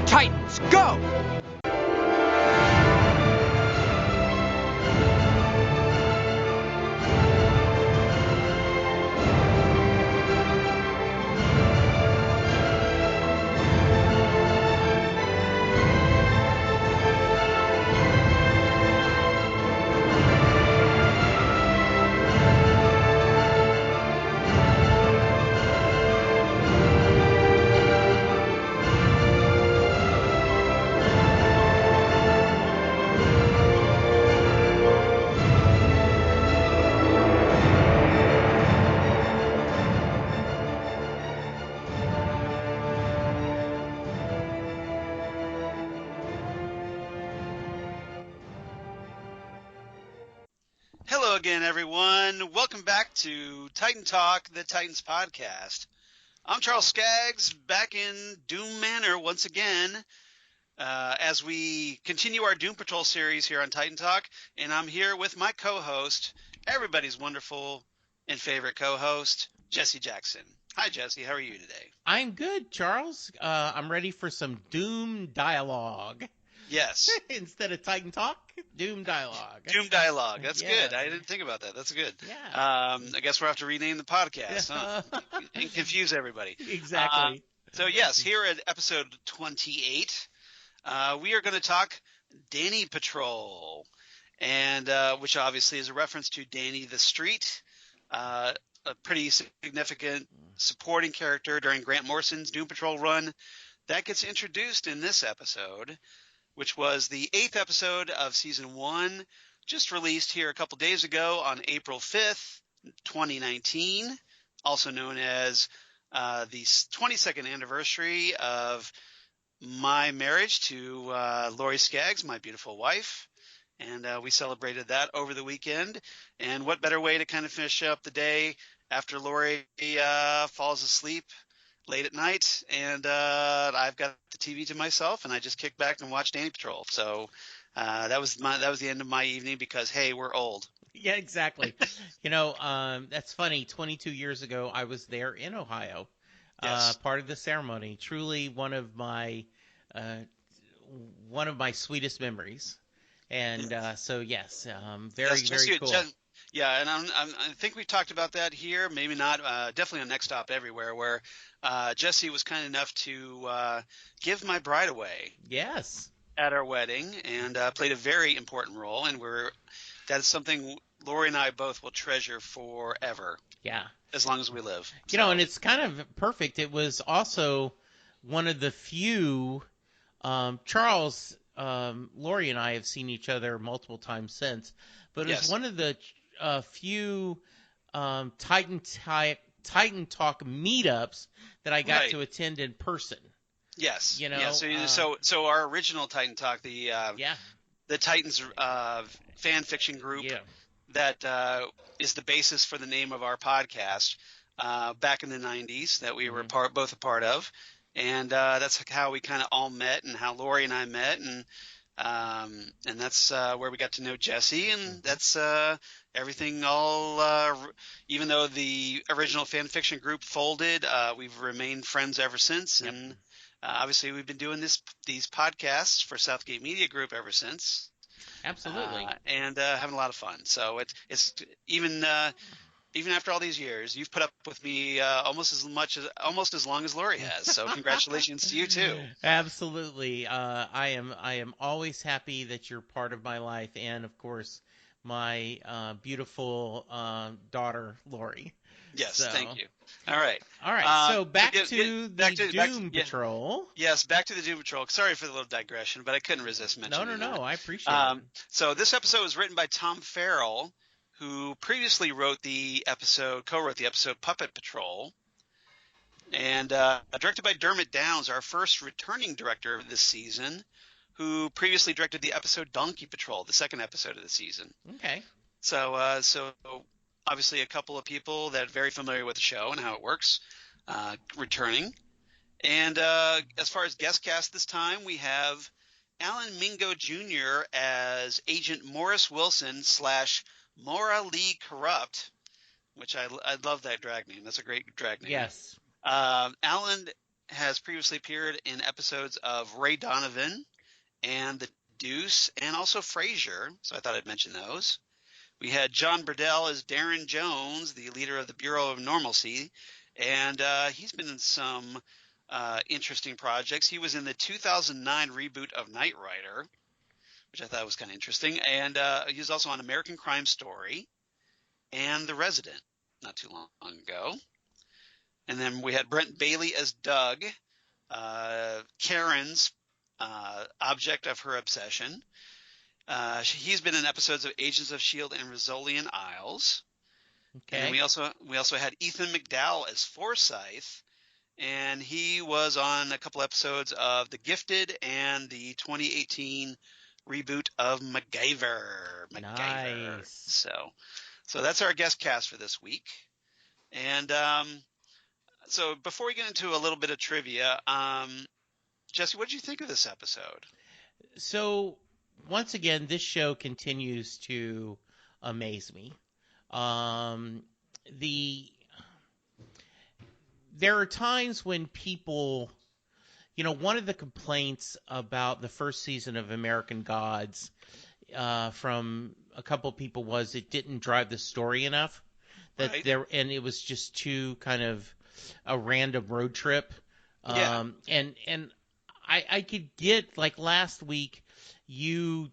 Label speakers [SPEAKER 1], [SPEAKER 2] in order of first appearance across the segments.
[SPEAKER 1] Titans, go!
[SPEAKER 2] Hello again, everyone. Welcome back to Titan Talk, the Titans podcast. I'm Charles Skaggs, back in Doom Manor once again, as we continue our Doom Patrol series here on Titan Talk, and I'm here with my co-host, everybody's wonderful and favorite co-host, Jesse Jackson. Hi, Jesse. How are you today?
[SPEAKER 3] I'm good, Charles. I'm ready for some Doom dialogue.
[SPEAKER 2] Yes.
[SPEAKER 3] Instead of Titan Talk, Doom dialogue.
[SPEAKER 2] Doom dialogue. That's
[SPEAKER 3] Yeah.
[SPEAKER 2] good. I didn't think about that. That's good.
[SPEAKER 3] Yeah.
[SPEAKER 2] I guess we'll have to rename the podcast, huh? And confuse everybody.
[SPEAKER 3] Exactly.
[SPEAKER 2] So yes, here at episode 28, we are going to talk Danny Patrol, and which obviously is a reference to Danny the Street, a pretty significant supporting character during Grant Morrison's Doom Patrol run that gets introduced in this episode, which was the 8th episode of Season 1, just released here a couple days ago on April 5th, 2019, also known as the 22nd anniversary of my marriage to Lori Skaggs, my beautiful wife, and we celebrated that over the weekend. And what better way to kind of finish up the day after Lori falls asleep late at night, and I've got the TV to myself, and I just kick back and watch Danny Patrol. So that was the end of my evening because, hey, we're old.
[SPEAKER 3] Yeah, exactly. That's funny. 22 years ago, I was there in Ohio,
[SPEAKER 2] Yes.
[SPEAKER 3] part of the ceremony. Truly one of my sweetest memories. And so, yes, very,
[SPEAKER 2] Yes,
[SPEAKER 3] very cool.
[SPEAKER 2] Yeah, and I think we talked about that here, maybe not, definitely on Next Stop Everywhere, where Jesse was kind enough to give my bride away.
[SPEAKER 3] Yes.
[SPEAKER 2] At our wedding, and played a very important role, and that is something Lori and I both will treasure forever.
[SPEAKER 3] Yeah.
[SPEAKER 2] As long as we live.
[SPEAKER 3] And it's kind of perfect. It was also one of the few, Charles, Lori and I have seen each other multiple times since, but it was one of the few Titan Talk meetups that I got to attend in person.
[SPEAKER 2] Yes. So our original Titan Talk, the Titans fan fiction group that is the basis for the name of our podcast back in the 90s that we were both a part of, and that's how we kind of all met, and how Lori and I met, and that's where we got to know Jesse, and that's everything. Even though the original fan fiction group folded, we've remained friends ever since, and obviously we've been doing these podcasts for Southgate Media Group ever since.
[SPEAKER 3] Absolutely.
[SPEAKER 2] And having a lot of fun. So it's even after all these years, you've put up with me almost as long as Lori has. So congratulations to you too.
[SPEAKER 3] Absolutely. I am always happy that you're part of my life, and of course my beautiful daughter Lori.
[SPEAKER 2] Yes, thank you. All right.
[SPEAKER 3] So back to the Doom Patrol.
[SPEAKER 2] Yes, back to the Doom Patrol. Sorry for the little digression, but I couldn't resist mentioning that.
[SPEAKER 3] No, I appreciate it.
[SPEAKER 2] So this episode was written by Tom Farrell, who previously co-wrote the episode Puppet Patrol, and directed by Dermot Downes, our first returning director of this season, who previously directed the episode Donkey Patrol, the second episode of the season.
[SPEAKER 3] Okay.
[SPEAKER 2] So obviously a couple of people that are very familiar with the show and how it works, returning. And as far as guest cast this time, we have Alan Mingo Jr. as Agent Morris Wilson / Maura Lee Karupt, which I love that drag name. That's a great drag name.
[SPEAKER 3] Yes.
[SPEAKER 2] Alan has previously appeared in episodes of Ray Donovan and The Deuce, and also Frasier, so I thought I'd mention those. We had John Briddell as Darren Jones, the leader of the Bureau of Normalcy, and he's been in some interesting projects. He was in the 2009 reboot of Knight Rider, which I thought was kind of interesting, and he was also on American Crime Story and The Resident not too long ago. And then we had Brent Bailey as Doug, Karen's object of her obsession. He's been in episodes of Agents of S.H.I.E.L.D. and Rizzolian Isles. Okay. And then we also had Ethan McDowell as Forsythe, and he was on a couple episodes of The Gifted and the 2018 reboot of MacGyver.
[SPEAKER 3] Nice.
[SPEAKER 2] So that's our guest cast for this week. And so before we get into a little bit of trivia, Jesse, what did you think of this episode?
[SPEAKER 3] So once again, this show continues to amaze me. There are times when people, one of the complaints about the first season of American Gods from a couple people was it didn't drive the story enough.
[SPEAKER 2] Right.
[SPEAKER 3] And it was just too kind of a random road trip.
[SPEAKER 2] Yeah.
[SPEAKER 3] And I could get, like last week, you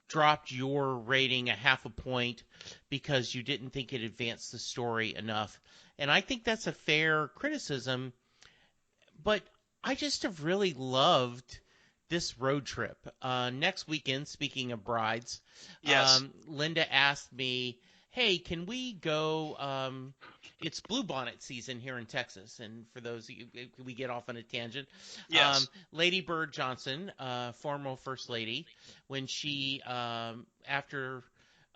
[SPEAKER 3] dropped your rating a half a point because you didn't think it advanced the story enough. And I think that's a fair criticism. But I just have really loved this road trip. Next weekend, speaking of brides,
[SPEAKER 2] yes.
[SPEAKER 3] Linda asked me, hey, can we go it's bluebonnet season here in Texas. And for those of you, we get off on a tangent.
[SPEAKER 2] Yes.
[SPEAKER 3] Lady Bird Johnson, former First Lady, when she, after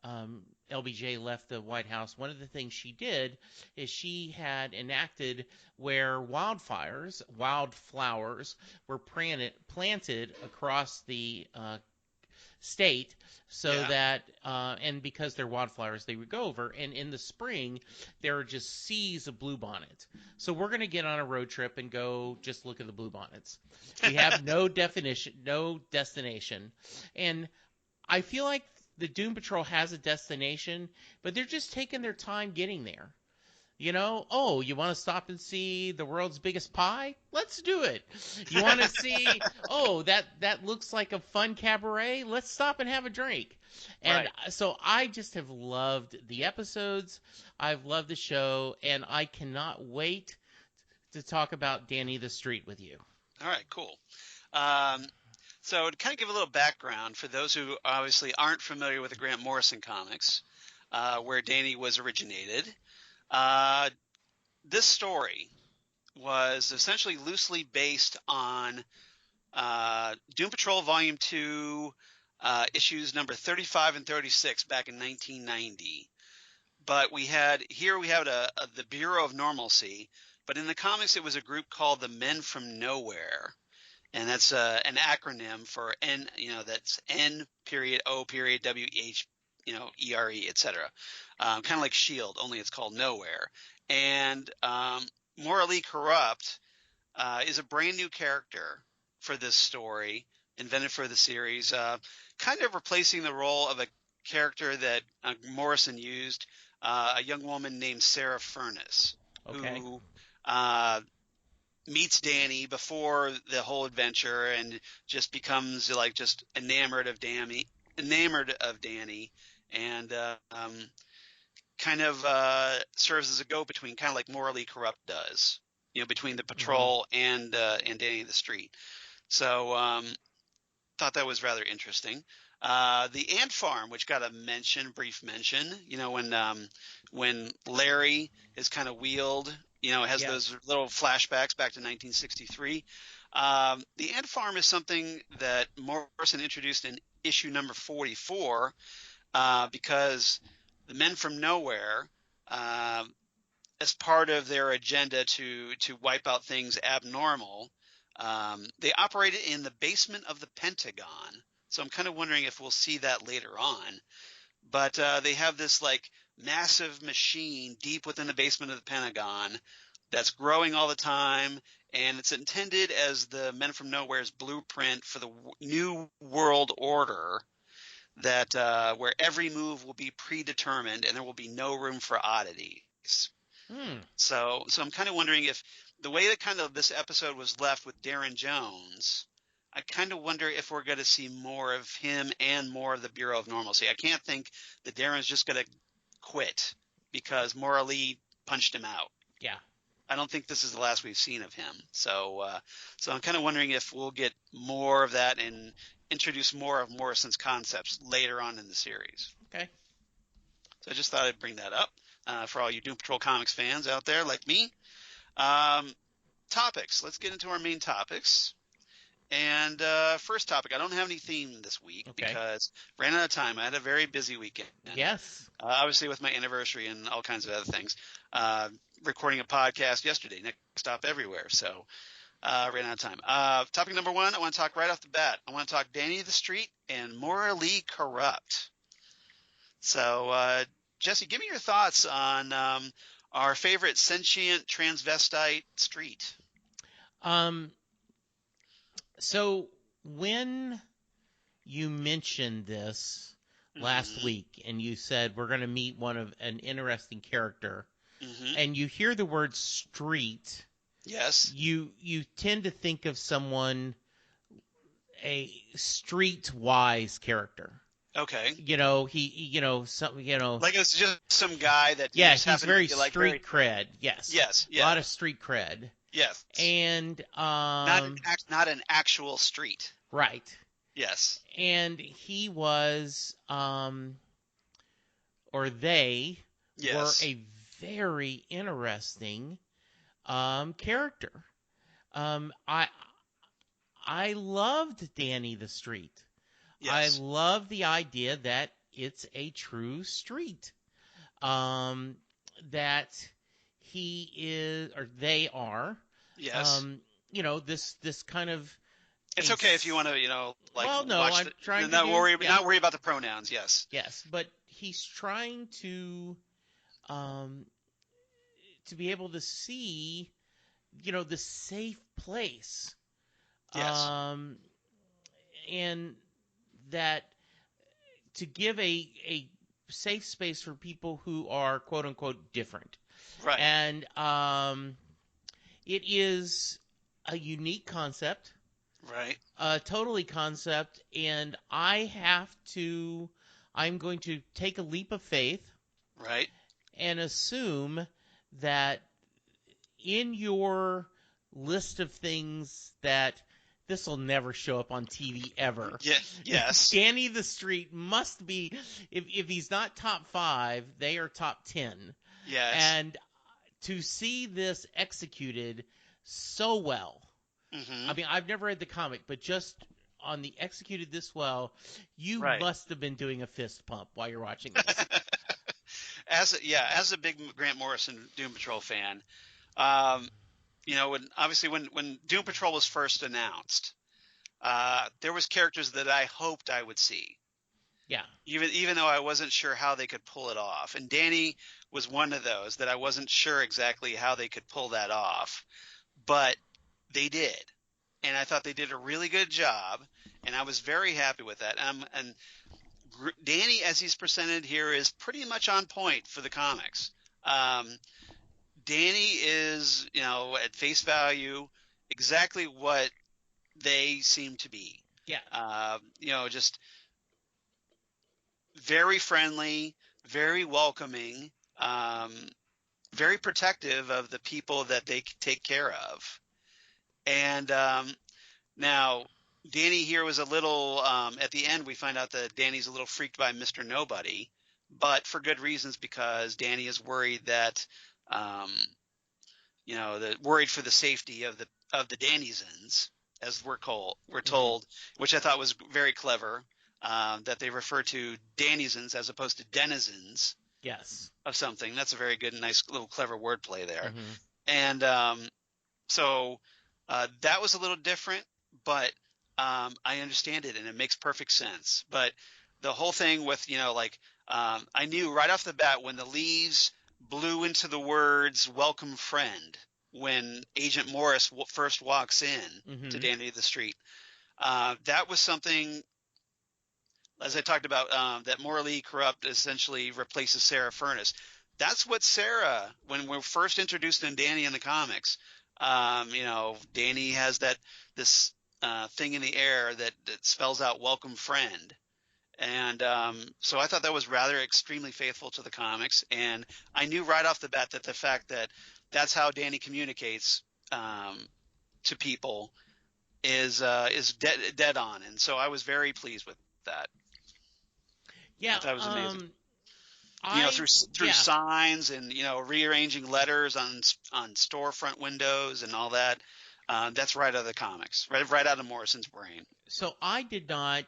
[SPEAKER 3] LBJ left the White House, one of the things she did is she had enacted where wildflowers were planted across the state so that and because they're wildflowers they would go over, and in the spring there are just seas of bluebonnet. So we're going to get on a road trip and go just look at the bluebonnets. We have no destination, and I feel like the Doom Patrol has a destination, but they're just taking their time getting there. You want to stop and see the world's biggest pie? Let's do it. You want to see, that looks like a fun cabaret? Let's stop and have a drink. And so I just have loved the episodes. I've loved the show, and I cannot wait to talk about Danny the Street with you.
[SPEAKER 2] All right, cool. So to kind of give a little background for those who obviously aren't familiar with the Grant Morrison comics, where Danny was originated, this story was essentially loosely based on Doom Patrol Volume 2, issues number 35 and 36 back in 1990. But we have the Bureau of Normalcy, but in the comics it was a group called the Men from Nowhere. And that's an acronym for N, that's N period O period W H, ERE, etc. Kind of like S.H.I.E.L.D., only it's called Nowhere. And Maura Karupt is a brand new character for this story, invented for the series, kind of replacing the role of a character that Morrison used, a young woman named Sarah Furness, who meets Danny before the whole adventure and just becomes just enamored of Danny, and kind of serves as a go-between, kind of like Maura Karupt does, between the patrol and Danny the Street. So thought that was rather interesting. The ant farm, which got a brief mention, when Larry is kind of wheeled, has those little flashbacks back to 1963. The ant farm is something that Morrison introduced in issue number 44 because the Men from Nowhere, as part of their agenda to wipe out things abnormal, they operated in the basement of the Pentagon. So I'm kind of wondering if we'll see that later on. But they have this massive machine deep within the basement of the Pentagon that's growing all the time, and it's intended as the Men from Nowhere's blueprint for the new world order that where every move will be predetermined and there will be no room for oddities.
[SPEAKER 3] Hmm.
[SPEAKER 2] So I'm kind of wondering if the way that kind of this episode was left with Darren Jones, I kind of wonder if we're going to see more of him and more of the Bureau of Normalcy. I can't think that Darren's just going to quit because Maura punched him out.
[SPEAKER 3] Yeah.
[SPEAKER 2] I don't think this is the last we've seen of him. So I'm kind of wondering if we'll get more of that and introduce more of Morrison's concepts later on in the series.
[SPEAKER 3] Okay.
[SPEAKER 2] So I just thought I'd bring that up for all you Doom Patrol comics fans out there like me. Topics. Let's get into our main topics. And first topic, I don't have any theme this week because ran out of time. I had a very busy weekend.
[SPEAKER 3] Yes.
[SPEAKER 2] Obviously with my anniversary and all kinds of other things. Recording a podcast yesterday, next stop everywhere. So ran out of time. Topic number one, I want to talk right off the bat. I want to talk Danny the Street and Maura Karupt. So Jesse, give me your thoughts on our favorite sentient transvestite Street.
[SPEAKER 3] So when you mentioned this last week and you said we're going to meet an interesting character, and you hear the word street,
[SPEAKER 2] yes,
[SPEAKER 3] you tend to think of someone, a street-wise character.
[SPEAKER 2] Okay.
[SPEAKER 3] Like
[SPEAKER 2] it's just some guy that
[SPEAKER 3] he's very street cred. Yes.
[SPEAKER 2] Yes.
[SPEAKER 3] A lot of street cred.
[SPEAKER 2] Yes.
[SPEAKER 3] And
[SPEAKER 2] not an actual street.
[SPEAKER 3] Right.
[SPEAKER 2] Yes.
[SPEAKER 3] And he was or they were a very interesting character. I loved Danny the Street. Yes. I love the idea that it's a true street. That he is, or they are.
[SPEAKER 2] Yes.
[SPEAKER 3] This kind of.
[SPEAKER 2] It's okay if you want to,
[SPEAKER 3] Well, no, I'm trying to
[SPEAKER 2] not worry about the pronouns. Yes.
[SPEAKER 3] Yes, but he's trying to be able to see, the safe place.
[SPEAKER 2] Yes.
[SPEAKER 3] And that to give a safe space for people who are quote unquote different.
[SPEAKER 2] Right.
[SPEAKER 3] And it is a unique concept.
[SPEAKER 2] Right.
[SPEAKER 3] Totally concept. And I'm going to take a leap of faith.
[SPEAKER 2] Right.
[SPEAKER 3] And assume that in your list of things that this will never show up on TV ever.
[SPEAKER 2] Yes.
[SPEAKER 3] Danny the Street must be, if he's not top 5, they are top 10.
[SPEAKER 2] Yes.
[SPEAKER 3] And to see this executed so well.
[SPEAKER 2] Mm-hmm.
[SPEAKER 3] I mean, I've never read the comic, but just on the executed this well, you must have been doing a fist pump while you're watching this.
[SPEAKER 2] As a big Grant Morrison Doom Patrol fan, when Doom Patrol was first announced, there was characters that I hoped I would see.
[SPEAKER 3] Yeah.
[SPEAKER 2] Even though I wasn't sure how they could pull it off. And Danny was one of those that I wasn't sure exactly how they could pull that off. But they did. And I thought they did a really good job. And I was very happy with that. And Danny, as he's presented here, is pretty much on point for the comics. Danny is, at face value, exactly what they seem to be.
[SPEAKER 3] Yeah.
[SPEAKER 2] Just very friendly, very welcoming, very protective of the people that they take care of. And now Danny here was a little at the end we find out that Danny's a little freaked by Mr. Nobody, but for good reasons, because Danny is worried that worried for the safety of the Dannysons, as we're told, which I thought was very clever, that they refer to Dannysons as opposed to denizens.
[SPEAKER 3] Yes. Of
[SPEAKER 2] something. That's a very good, nice little clever wordplay there.
[SPEAKER 3] Mm-hmm.
[SPEAKER 2] And so that was a little different, but I understand it and it makes perfect sense. But the whole thing with, I knew right off the bat when the leaves blew into the words "welcome friend," when Agent Morris first walks in to
[SPEAKER 3] Mm-hmm.
[SPEAKER 2] Danny the Street. That was something, as I talked about, that morally corrupt essentially replaces Sarah Furnace. That's what Sarah, when we're first introduced in Danny in the comics, Danny has this thing in the air that spells out "welcome friend," and so I thought that was rather extremely faithful to the comics, and I knew right off the bat that the fact that that's how Danny communicates to people is dead on, and so I was very pleased with that.
[SPEAKER 3] Yeah.
[SPEAKER 2] I thought it was amazing.
[SPEAKER 3] I
[SPEAKER 2] Through
[SPEAKER 3] yeah.
[SPEAKER 2] signs and rearranging letters on storefront windows and all that. That's right out of the comics, right out of Morrison's brain.
[SPEAKER 3] So I did not,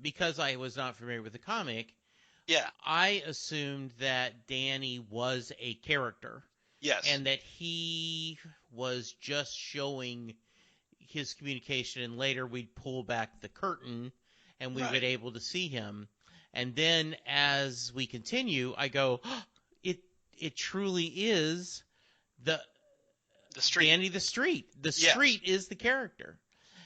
[SPEAKER 3] because I was not familiar with the comic.
[SPEAKER 2] Yeah.
[SPEAKER 3] I assumed that Danny was a character
[SPEAKER 2] Yes.
[SPEAKER 3] and that he was just showing his communication, and later we'd pull back the curtain and we would
[SPEAKER 2] Right.
[SPEAKER 3] able to see him. And then as we continue, I go, oh, it truly is the
[SPEAKER 2] The street.
[SPEAKER 3] Danny the Street. The
[SPEAKER 2] Yes.
[SPEAKER 3] street is the character.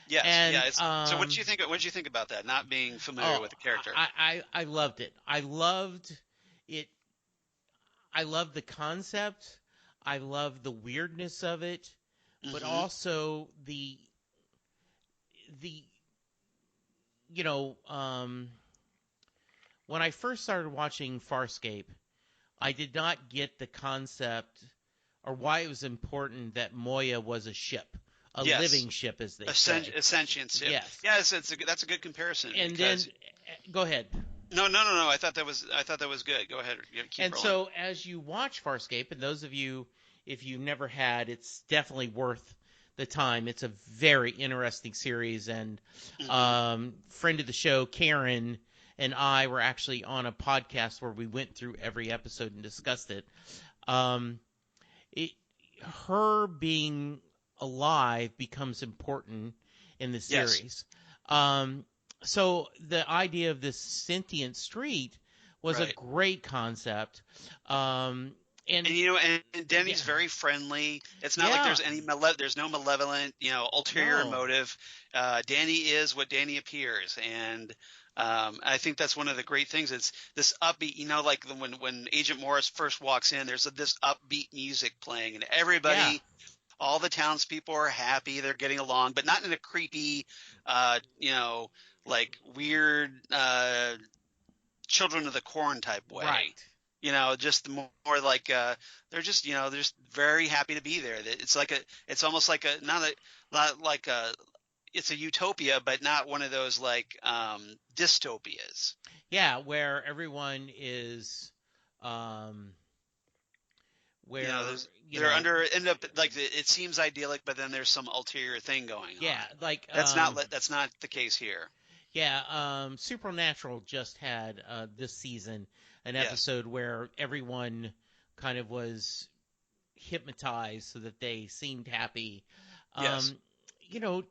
[SPEAKER 2] Yes. Yeah.
[SPEAKER 3] And
[SPEAKER 2] So what did you think? What did you think about that? Not being familiar
[SPEAKER 3] oh,
[SPEAKER 2] with the character.
[SPEAKER 3] I loved it. I loved it. I loved the concept. I loved the weirdness of it, but
[SPEAKER 2] Hmm.
[SPEAKER 3] also the you know when I first started watching Farscape, I did not get the concept or why it was important that Moya was a ship, a
[SPEAKER 2] Yes.
[SPEAKER 3] living ship, as they say.
[SPEAKER 2] A sentient ship.
[SPEAKER 3] Yes.
[SPEAKER 2] Yeah. That's a good comparison
[SPEAKER 3] And then,
[SPEAKER 2] because
[SPEAKER 3] go ahead.
[SPEAKER 2] no. I thought that was good. Go ahead. Keep
[SPEAKER 3] And
[SPEAKER 2] rolling.
[SPEAKER 3] so, as you watch Farscape, and those of you, if you've never had, it's definitely worth the time. It's a very interesting series, and
[SPEAKER 2] Hmm.
[SPEAKER 3] friend of the show, Karen, and I were actually on a podcast where we went through every episode and discussed it. Um, it her being alive becomes important in the
[SPEAKER 2] Yes.
[SPEAKER 3] series. Um, so the idea of this sentient street was a
[SPEAKER 2] Right.
[SPEAKER 3] great concept. Um, and
[SPEAKER 2] And
[SPEAKER 3] yeah,
[SPEAKER 2] Denny's very friendly. It's not like
[SPEAKER 3] yeah,
[SPEAKER 2] there's no malevolent, ulterior
[SPEAKER 3] no,
[SPEAKER 2] motive. Danny is what Danny appears, and I think that's one of the great things. It's this upbeat, like when Agent Morris first walks in, there's this upbeat music playing, and
[SPEAKER 3] yeah,
[SPEAKER 2] all the townspeople are happy, they're getting along, but not in a creepy, uh, you know, like weird Children of the Corn type way.
[SPEAKER 3] right.
[SPEAKER 2] Just more like they're just very happy to be there. It's almost like not like a, it's a utopia, but not one of those like dystopias.
[SPEAKER 3] Yeah, where everyone is, um, where,
[SPEAKER 2] They're under end up like it seems idyllic, but then there's some ulterior thing going
[SPEAKER 3] yeah,
[SPEAKER 2] on.
[SPEAKER 3] like,
[SPEAKER 2] That's not the case here.
[SPEAKER 3] yeah, Supernatural just had this season an
[SPEAKER 2] Yes,
[SPEAKER 3] episode where everyone kind of was hypnotized so that they seemed happy.
[SPEAKER 2] yes,
[SPEAKER 3] Um, you know,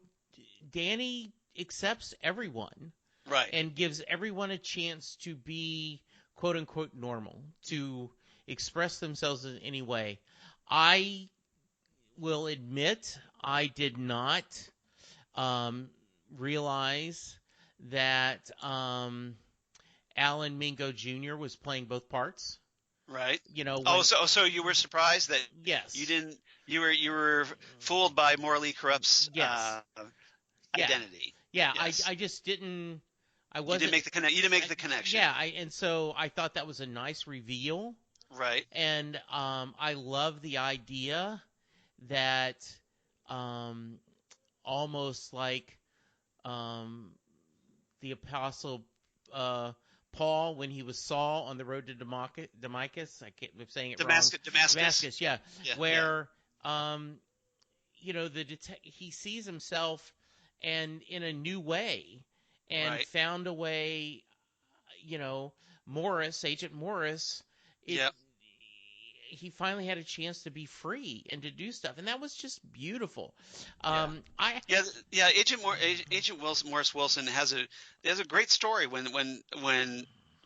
[SPEAKER 3] Danny accepts everyone
[SPEAKER 2] right,
[SPEAKER 3] and gives everyone a chance to be quote unquote normal, to express themselves in any way. I will admit I did not um, realize that Alan Mingo Jr. was playing both parts.
[SPEAKER 2] right.
[SPEAKER 3] You know,
[SPEAKER 2] Oh,
[SPEAKER 3] when
[SPEAKER 2] so you were surprised that you
[SPEAKER 3] yes,
[SPEAKER 2] didn't you were fooled by Morley Corrupt's
[SPEAKER 3] yes, yeah,
[SPEAKER 2] identity.
[SPEAKER 3] yeah.
[SPEAKER 2] Yes.
[SPEAKER 3] I just didn't. I
[SPEAKER 2] You didn't
[SPEAKER 3] wasn't.
[SPEAKER 2] make the connect. You didn't make
[SPEAKER 3] I,
[SPEAKER 2] the connection.
[SPEAKER 3] yeah, and so I thought that was a nice reveal,
[SPEAKER 2] Right.
[SPEAKER 3] and I love the idea that um, almost like um, the apostle uh, Paul when he was Saul on the road to Damascus. I can't. I'm saying it wrong.
[SPEAKER 2] Damascus.
[SPEAKER 3] Damascus, yeah,
[SPEAKER 2] Yeah. Yeah.
[SPEAKER 3] where um, he sees himself and in a new way and
[SPEAKER 2] Right.
[SPEAKER 3] found a way. You know, Agent Morris, it
[SPEAKER 2] Yeah.
[SPEAKER 3] he finally had a chance to be free and to do stuff, and that was just beautiful.
[SPEAKER 2] Yeah.
[SPEAKER 3] I
[SPEAKER 2] Yeah. Yeah. Agent Morris Wilson has a great story when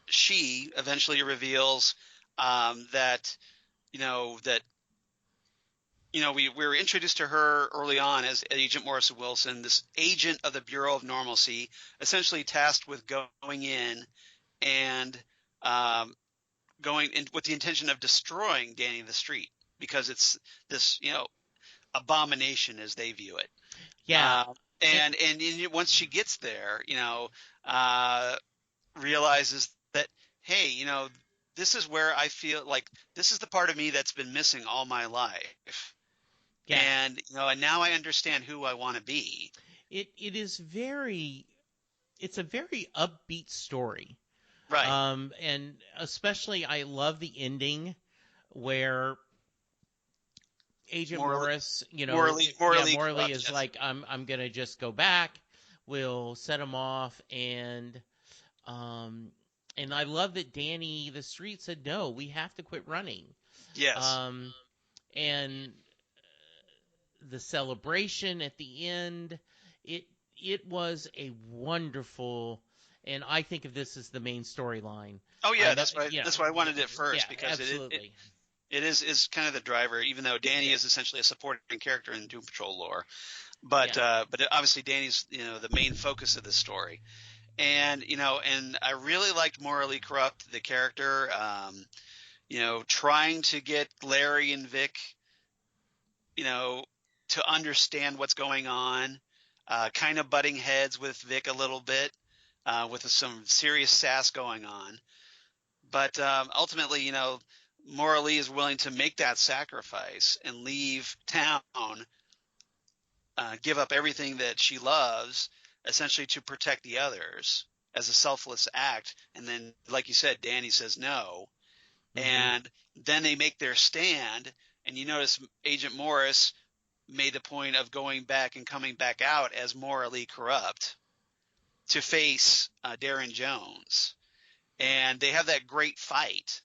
[SPEAKER 2] she eventually reveals that that we were introduced to her early on as Agent Morris Wilson, this agent of the Bureau of Normalcy, essentially tasked with going in and um, going in with the intention of destroying Danny the Street because it's this, abomination as they view it.
[SPEAKER 3] Yeah.
[SPEAKER 2] Uh,
[SPEAKER 3] It,
[SPEAKER 2] and once she gets there, uh, realizes that, hey, this is where I feel like this is the part of me that's been missing all my life.
[SPEAKER 3] yeah.
[SPEAKER 2] And now I understand who I want to be.
[SPEAKER 3] It is very. It's a very upbeat story.
[SPEAKER 2] Right.
[SPEAKER 3] And especially I love the ending where Agent
[SPEAKER 2] Morally,
[SPEAKER 3] Morris,
[SPEAKER 2] morally
[SPEAKER 3] Morley
[SPEAKER 2] corrupt.
[SPEAKER 3] is
[SPEAKER 2] Yes.
[SPEAKER 3] like, I'm gonna just go back. We'll set him off, um, and I love that Danny the Street said, no, we have to quit running.
[SPEAKER 2] Yes.
[SPEAKER 3] Um, and the celebration at the end, it it was a wonderful, and I think of this as the main storyline.
[SPEAKER 2] Oh
[SPEAKER 3] I
[SPEAKER 2] yeah,
[SPEAKER 3] know,
[SPEAKER 2] that's why I wanted it
[SPEAKER 3] yeah,
[SPEAKER 2] first because
[SPEAKER 3] absolutely,
[SPEAKER 2] it is kind of the driver, even though Danny
[SPEAKER 3] yeah,
[SPEAKER 2] is essentially a supporting character in Doom Patrol lore.
[SPEAKER 3] yeah.
[SPEAKER 2] But obviously Danny's the main focus of this story, and I really liked Morally Corrupt, the character, trying to get Larry and Vic, you know, to understand what's going on, kind of butting heads with Vic a little bit, with some serious sass going on. But ultimately, Morally is willing to make that sacrifice and leave town, give up everything that she loves, essentially to protect the others as a selfless act. And then, like you said, Danny says no.
[SPEAKER 3] Hmm.
[SPEAKER 2] And then they make their stand. And you notice Agent Morris made the point of going back and coming back out as morally corrupt to face Darren Jones. And they have that great fight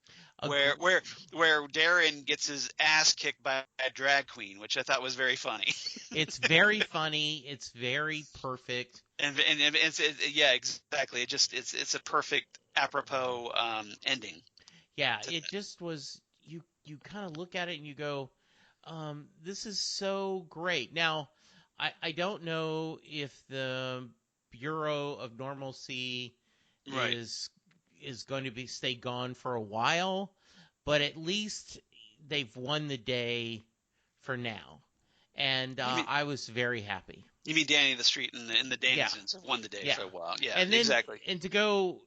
[SPEAKER 2] where
[SPEAKER 3] Agre-
[SPEAKER 2] where where Darren gets his ass kicked by a drag queen, which I thought was very funny.
[SPEAKER 3] it's very funny. It's very perfect.
[SPEAKER 2] And yeah, exactly. It's a perfect apropos ending.
[SPEAKER 3] Yeah, it just was. You kind of look at it and you go, this is so great. Now, I don't know if the Bureau of Normalcy
[SPEAKER 2] Right.
[SPEAKER 3] is going to be stay gone for a while, but at least they've won the day for now, and
[SPEAKER 2] You mean
[SPEAKER 3] I was very happy.
[SPEAKER 2] you mean Danny the Street and the
[SPEAKER 3] Yeah,
[SPEAKER 2] Danizens have won the day
[SPEAKER 3] yeah,
[SPEAKER 2] for a while. Yeah,
[SPEAKER 3] and then
[SPEAKER 2] exactly.
[SPEAKER 3] and to go,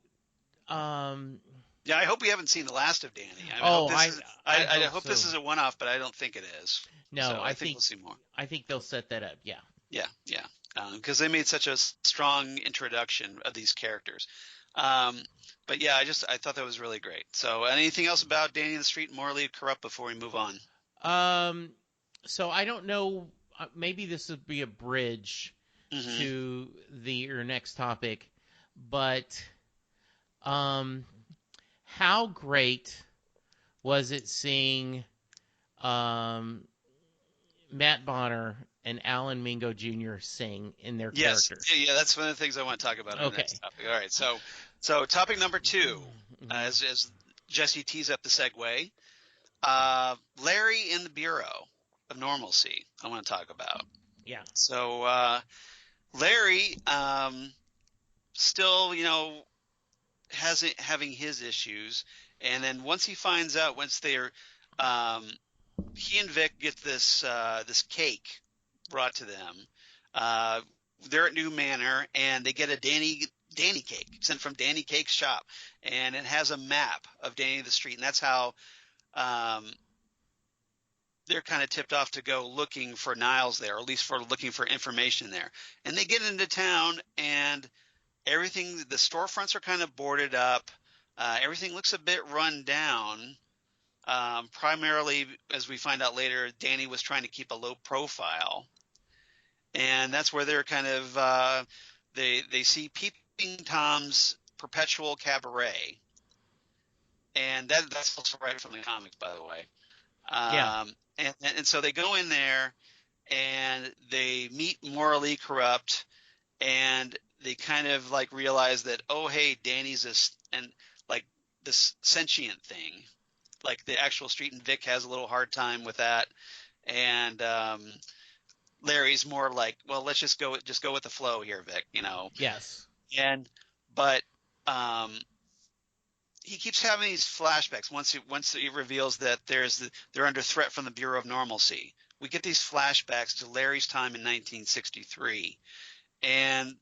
[SPEAKER 3] um,
[SPEAKER 2] Yeah, I hope we haven't seen the last of Danny. I mean,
[SPEAKER 3] oh, I
[SPEAKER 2] I
[SPEAKER 3] hope
[SPEAKER 2] hope this
[SPEAKER 3] so.
[SPEAKER 2] is a one-off, but I don't think it is.
[SPEAKER 3] No,
[SPEAKER 2] So I think we'll see more.
[SPEAKER 3] I think they'll set that up. Yeah.
[SPEAKER 2] Yeah, yeah, because they made such a strong introduction of these characters. Um, but yeah, I thought that was really great. So anything else about Danny the Street morally corrupt before we move on?
[SPEAKER 3] Um, so I don't know. Maybe this would be a bridge
[SPEAKER 2] Hmm.
[SPEAKER 3] to your next topic, but um, how great was it seeing um, Matt Bonner and Alan Mingo Jr. sing in their
[SPEAKER 2] Yes,
[SPEAKER 3] characters?
[SPEAKER 2] yeah, that's one of the things I want to talk about in the
[SPEAKER 3] Okay.
[SPEAKER 2] next topic. All right, so topic number two,
[SPEAKER 3] Hmm.
[SPEAKER 2] as Jesse tees up the segue, Larry in the Bureau of Normalcy. I want to talk about.
[SPEAKER 3] Yeah.
[SPEAKER 2] So Larry, still, hasn't having his issues, and then once he finds out, once they're, um, he and Vic get this cake brought to them. Uh, they're at New Manor, and they get a Danny cake sent from Danny Cake's shop, and it has a map of Danny the Street, and that's how um, they're kind of tipped off to go looking for Niles there, or at least for looking for information there. And they get into town, and the storefronts are kind of boarded up. Everything looks a bit run down. Primarily, as we find out later, Danny was trying to keep a low profile, and that's where they're kind of they see Peeping Tom's Perpetual Cabaret, and that's also right from the comics, by the way.
[SPEAKER 3] Yeah.
[SPEAKER 2] And so they go in there and they meet Morally Corrupt, and they kind of like realize that, oh hey, Danny's and like this sentient thing, like the actual street, and Vic has a little hard time with that. and Larry's more like, well, let's just go with the flow here, Vic.
[SPEAKER 3] Yes.
[SPEAKER 2] And but um, he keeps having these flashbacks. Once he reveals that they're under threat from the Bureau of Normalcy, we get these flashbacks to Larry's time in 1963, and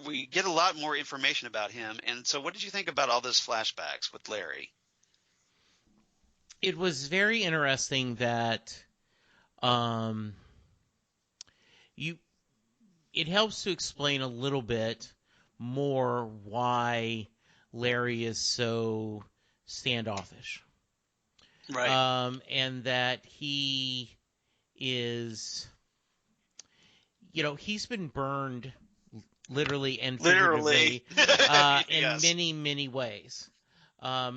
[SPEAKER 2] we get a lot more information about him. And so, what did you think about all those flashbacks with Larry?
[SPEAKER 3] It was very interesting that you it helps to explain a little bit more why Larry is so standoffish.
[SPEAKER 2] Right.
[SPEAKER 3] And that he is, he's been burned literally and figuratively in
[SPEAKER 2] Yes.
[SPEAKER 3] many, many ways.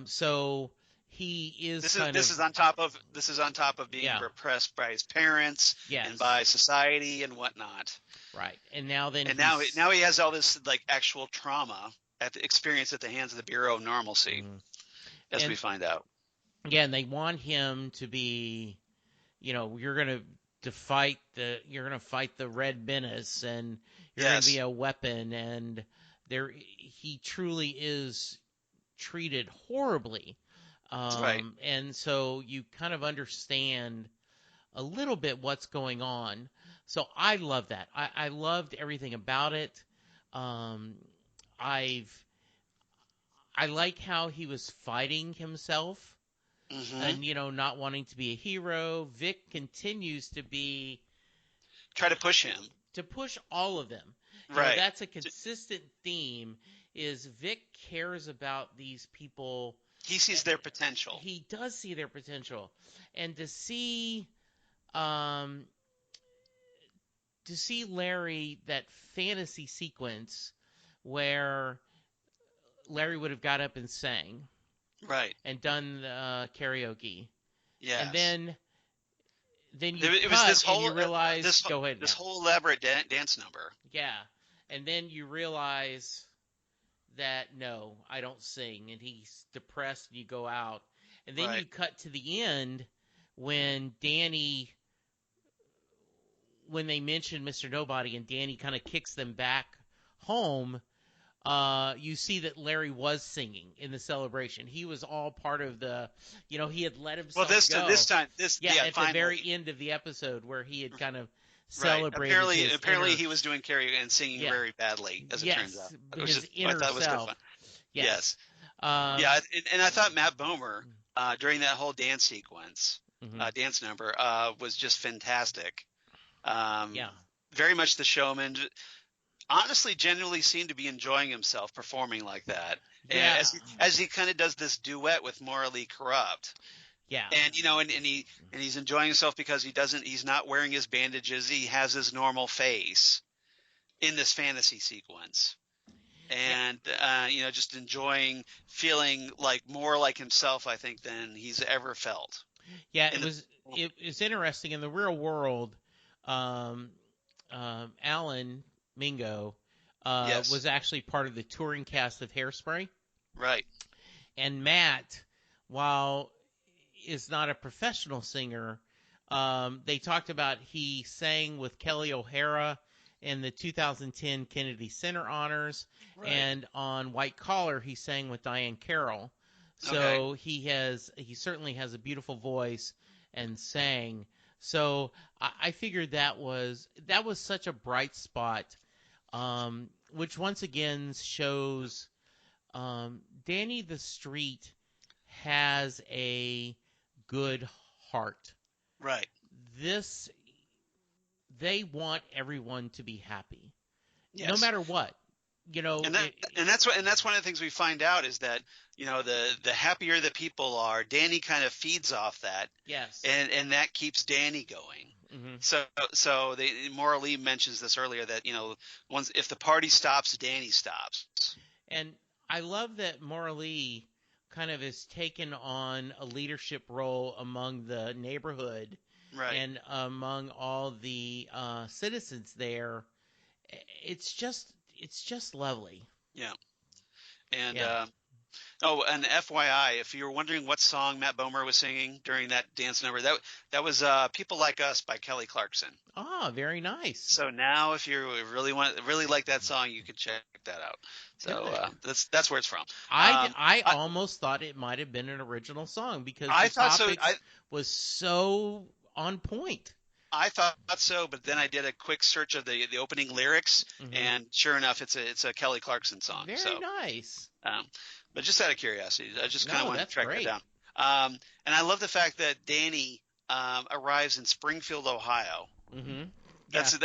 [SPEAKER 3] So he is
[SPEAKER 2] this is on top of being repressed by his parents and by society and whatnot.
[SPEAKER 3] Right. And now
[SPEAKER 2] he has all this like actual trauma experience at the hands of the Bureau of Normalcy, as we find out.
[SPEAKER 3] Again, they want him to be, you're going to fight the Red Menace, and you're going to be a weapon, and he truly is treated horribly.
[SPEAKER 2] Right.
[SPEAKER 3] And so you kind of understand a little bit what's going on. So I love that. I loved everything about it. I like how he was fighting himself. And, not wanting to be a hero. Vic continues to
[SPEAKER 2] try to push him.
[SPEAKER 3] To push all of them.
[SPEAKER 2] Right.
[SPEAKER 3] That's a consistent theme, is Vic cares about these people.
[SPEAKER 2] He sees their potential.
[SPEAKER 3] He does see their potential. And to see Larry, that fantasy sequence where Larry would have got up and sang.
[SPEAKER 2] Right.
[SPEAKER 3] And done karaoke.
[SPEAKER 2] Yes.
[SPEAKER 3] And then you realize
[SPEAKER 2] this whole elaborate dance number.
[SPEAKER 3] Yeah. And then you realize that no, I don't sing, and he's depressed, and you go out. And then you cut to the end when they mention Mr. Nobody and Danny kind of kicks them back home. You see that Larry was singing in the celebration. He was all part of the, he had let himself go.
[SPEAKER 2] Well, this time,
[SPEAKER 3] at
[SPEAKER 2] finally.
[SPEAKER 3] The very end of the episode where he had kind of celebrated.
[SPEAKER 2] Apparently, he was doing karaoke and singing very badly, as it turns out.
[SPEAKER 3] His inner self. Was good fun.
[SPEAKER 2] Yes. And I thought Matt Bomer during that whole dance sequence, dance number, was just fantastic. Very much the showman. Honestly, genuinely seemed to be enjoying himself performing like that.
[SPEAKER 3] Yeah.
[SPEAKER 2] And as he kind of does this duet with Maura Karupt.
[SPEAKER 3] Yeah.
[SPEAKER 2] And he's enjoying himself because he's not wearing his bandages. He has his normal face in this fantasy sequence. And just feeling like more like himself, I think, than he's ever felt.
[SPEAKER 3] Yeah, it was interesting in the real world. Alan Mingo was actually part of the touring cast of Hairspray.
[SPEAKER 2] Right.
[SPEAKER 3] And Matt, while is not a professional singer, they talked about he sang with Kelly O'Hara in the 2010 Kennedy Center Honors, and on White Collar he sang with Diane Carroll. So he certainly has a beautiful voice and sang. So I figured that was such a bright spot. Which once again shows Danny the Street has a good heart.
[SPEAKER 2] Right.
[SPEAKER 3] They want everyone to be happy,
[SPEAKER 2] yes.
[SPEAKER 3] No matter what.
[SPEAKER 2] And that's one of the things we find out is that the happier the people are, Danny kind of feeds off that.
[SPEAKER 3] Yes.
[SPEAKER 2] And that keeps Danny going. Mm-hmm. So Maura Lee mentions this earlier that if the party stops, Danny stops.
[SPEAKER 3] And I love that Maura Lee kind of has taken on a leadership role among the neighborhood, and among all the citizens there. It's just lovely.
[SPEAKER 2] Yeah. And Oh, and FYI, if you're wondering what song Matt Bomer was singing during that dance number, that was "People Like Us" by Kelly Clarkson.
[SPEAKER 3] Ah, very nice.
[SPEAKER 2] So now, if you really like that song, you can check that out. So
[SPEAKER 3] Good.
[SPEAKER 2] that's where it's from.
[SPEAKER 3] I
[SPEAKER 2] I
[SPEAKER 3] almost thought it might have been an original song because
[SPEAKER 2] I
[SPEAKER 3] the
[SPEAKER 2] thought so.
[SPEAKER 3] topics was so on point.
[SPEAKER 2] I thought so, but then I did a quick search of the opening lyrics,
[SPEAKER 3] Hmm.
[SPEAKER 2] and sure enough, it's a Kelly Clarkson song.
[SPEAKER 3] Very
[SPEAKER 2] So,
[SPEAKER 3] nice.
[SPEAKER 2] um, but just out of curiosity, I just kind of
[SPEAKER 3] No,
[SPEAKER 2] wanted to
[SPEAKER 3] that's
[SPEAKER 2] track that
[SPEAKER 3] great.
[SPEAKER 2] down. And I love the fact that Danny arrives in Springfield, Ohio.
[SPEAKER 3] Hmm. Yeah.
[SPEAKER 2] That's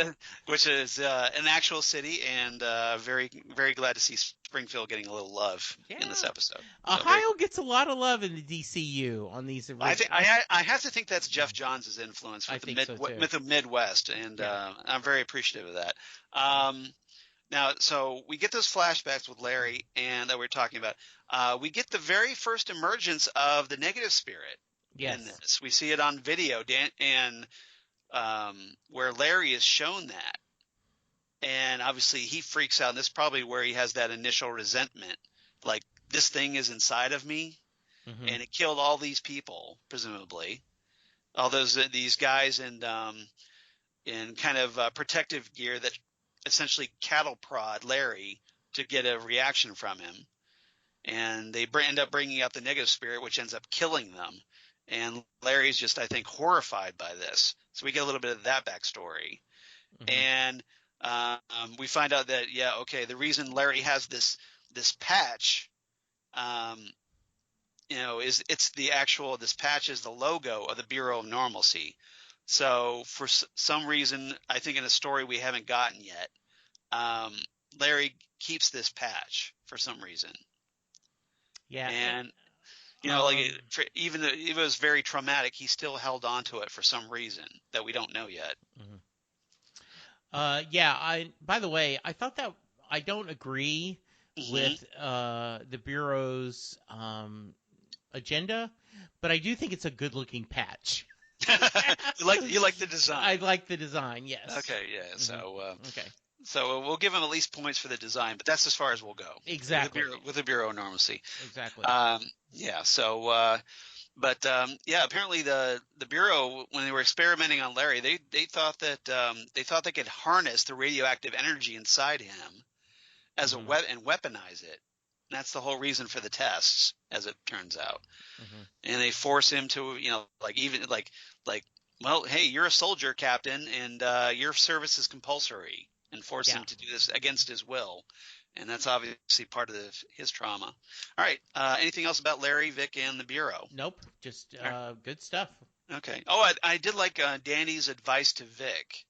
[SPEAKER 2] which is an actual city, and very very glad to see Springfield getting a little love in this
[SPEAKER 3] Yeah.
[SPEAKER 2] episode. So very
[SPEAKER 3] Ohio
[SPEAKER 2] cool.
[SPEAKER 3] gets a lot of love in the DCU on these
[SPEAKER 2] I think
[SPEAKER 3] original.
[SPEAKER 2] I have to think that's Jeff Johns' influence
[SPEAKER 3] I
[SPEAKER 2] with
[SPEAKER 3] think so too.
[SPEAKER 2] the Midwest, and
[SPEAKER 3] Yeah.
[SPEAKER 2] I'm very appreciative of that. Um, Now, so we get those flashbacks with Larry, and that we're talking about. We get the very first emergence of the negative spirit in
[SPEAKER 3] Yes.
[SPEAKER 2] this. We see it on video, and where Larry is shown that, and obviously he freaks out. And this is probably where he has that initial resentment, like this thing is inside of me,
[SPEAKER 3] Hmm.
[SPEAKER 2] and it killed all these people, presumably, all these guys in kind of protective gear that essentially cattle prod Larry to get a reaction from him, and they end up bringing out the negative spirit, which ends up killing them. And Larry's just, I think, horrified by this. So we get a little bit of that backstory,
[SPEAKER 3] Hmm.
[SPEAKER 2] and we find out that okay, the reason Larry has this patch, um, is it's the actual this patch is the logo of the Bureau of Normalcy. So for some reason, I think in a story we haven't gotten yet, um, Larry keeps this patch for some reason,
[SPEAKER 3] Yeah.
[SPEAKER 2] and like
[SPEAKER 3] Um.
[SPEAKER 2] even though it was very traumatic, he still held on to it for some reason that we don't know yet.
[SPEAKER 3] Mhm. Yeah. By the way, I thought that I don't agree
[SPEAKER 2] Hmm.
[SPEAKER 3] with the bureau's agenda, but I do think it's a good-looking patch.
[SPEAKER 2] You like the
[SPEAKER 3] I
[SPEAKER 2] design?
[SPEAKER 3] like the design. Yes.
[SPEAKER 2] Okay, yeah.
[SPEAKER 3] Hmm.
[SPEAKER 2] So
[SPEAKER 3] Okay.
[SPEAKER 2] we'll give him at least points for the design, but that's as far as we'll go
[SPEAKER 3] Exactly.
[SPEAKER 2] with the Bureau of Normalcy.
[SPEAKER 3] Exactly.
[SPEAKER 2] Yeah. So, but yeah, apparently the Bureau, when they were experimenting on Larry, they thought that they thought they could harness the radioactive energy inside him as a
[SPEAKER 3] Hmm.
[SPEAKER 2] and weaponize it. And that's the whole reason for the tests, as it turns out.
[SPEAKER 3] Hmm.
[SPEAKER 2] And they force him to, like even like, well, hey, you're a soldier, Captain, and your service is compulsory, and force
[SPEAKER 3] Yeah.
[SPEAKER 2] him to do this against his will. And that's obviously part of his trauma. All right. Anything else about Larry, Vic, and the Bureau?
[SPEAKER 3] Nope. Just
[SPEAKER 2] All right.
[SPEAKER 3] good stuff.
[SPEAKER 2] Okay. Oh, I did like Danny's advice to Vic.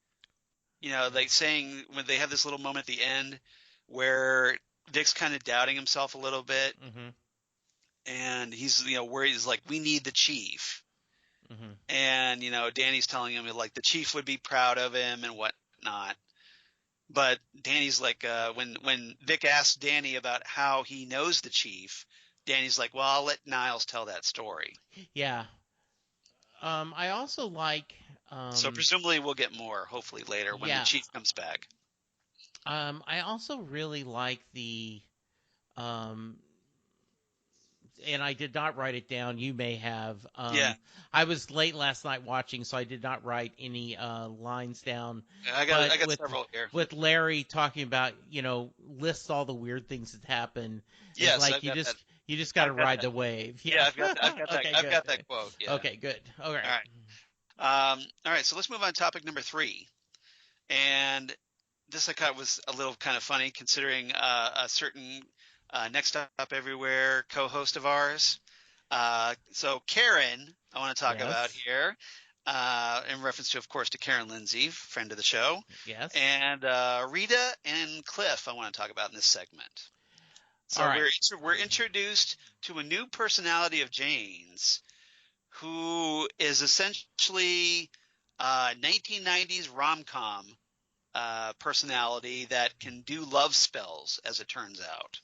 [SPEAKER 2] Like saying when they have this little moment at the end where Vic's kind of doubting himself a little bit,
[SPEAKER 3] Hmm.
[SPEAKER 2] and he's worried. He's like, "We need the chief,"
[SPEAKER 3] Hmm.
[SPEAKER 2] and Danny's telling him like the chief would be proud of him and whatnot. But Danny's like, when Vic asks Danny about how he knows the chief, Danny's like, "Well, I'll let Niles tell that story."
[SPEAKER 3] Yeah. I also like.
[SPEAKER 2] So presumably we'll get more hopefully later when the
[SPEAKER 3] Yeah.
[SPEAKER 2] chief comes back.
[SPEAKER 3] I also really like the. Um, and I did not write it down. You may have.
[SPEAKER 2] Yeah,
[SPEAKER 3] I was late last night watching, so I did not write any lines down.
[SPEAKER 2] I
[SPEAKER 3] But
[SPEAKER 2] got several here.
[SPEAKER 3] with Larry talking about, lists all the weird things that happen. It's
[SPEAKER 2] Yes,
[SPEAKER 3] like
[SPEAKER 2] I've got that.
[SPEAKER 3] you just got to
[SPEAKER 2] I've got
[SPEAKER 3] ride
[SPEAKER 2] that.
[SPEAKER 3] the wave. Yeah.
[SPEAKER 2] Yeah, I've got that.
[SPEAKER 3] Okay.
[SPEAKER 2] I've
[SPEAKER 3] Good.
[SPEAKER 2] got that quote. Yeah.
[SPEAKER 3] Okay. Good. All
[SPEAKER 2] All
[SPEAKER 3] right.
[SPEAKER 2] right. All right. So let's move on to topic number 3. And this I thought was a little kind of funny considering a certain Next Up Everywhere co-host of ours. So Karen, I want to talk about
[SPEAKER 3] Yes.
[SPEAKER 2] here, in reference to, of course, to Karen Lindsay, friend of the show,
[SPEAKER 3] Yes.
[SPEAKER 2] and Rita and Cliff. I want to talk about in this segment.
[SPEAKER 3] All
[SPEAKER 2] So
[SPEAKER 3] right.
[SPEAKER 2] we're introduced to a new personality of Jane's, who is essentially 1990s rom-com personality that can do love spells, as it turns out.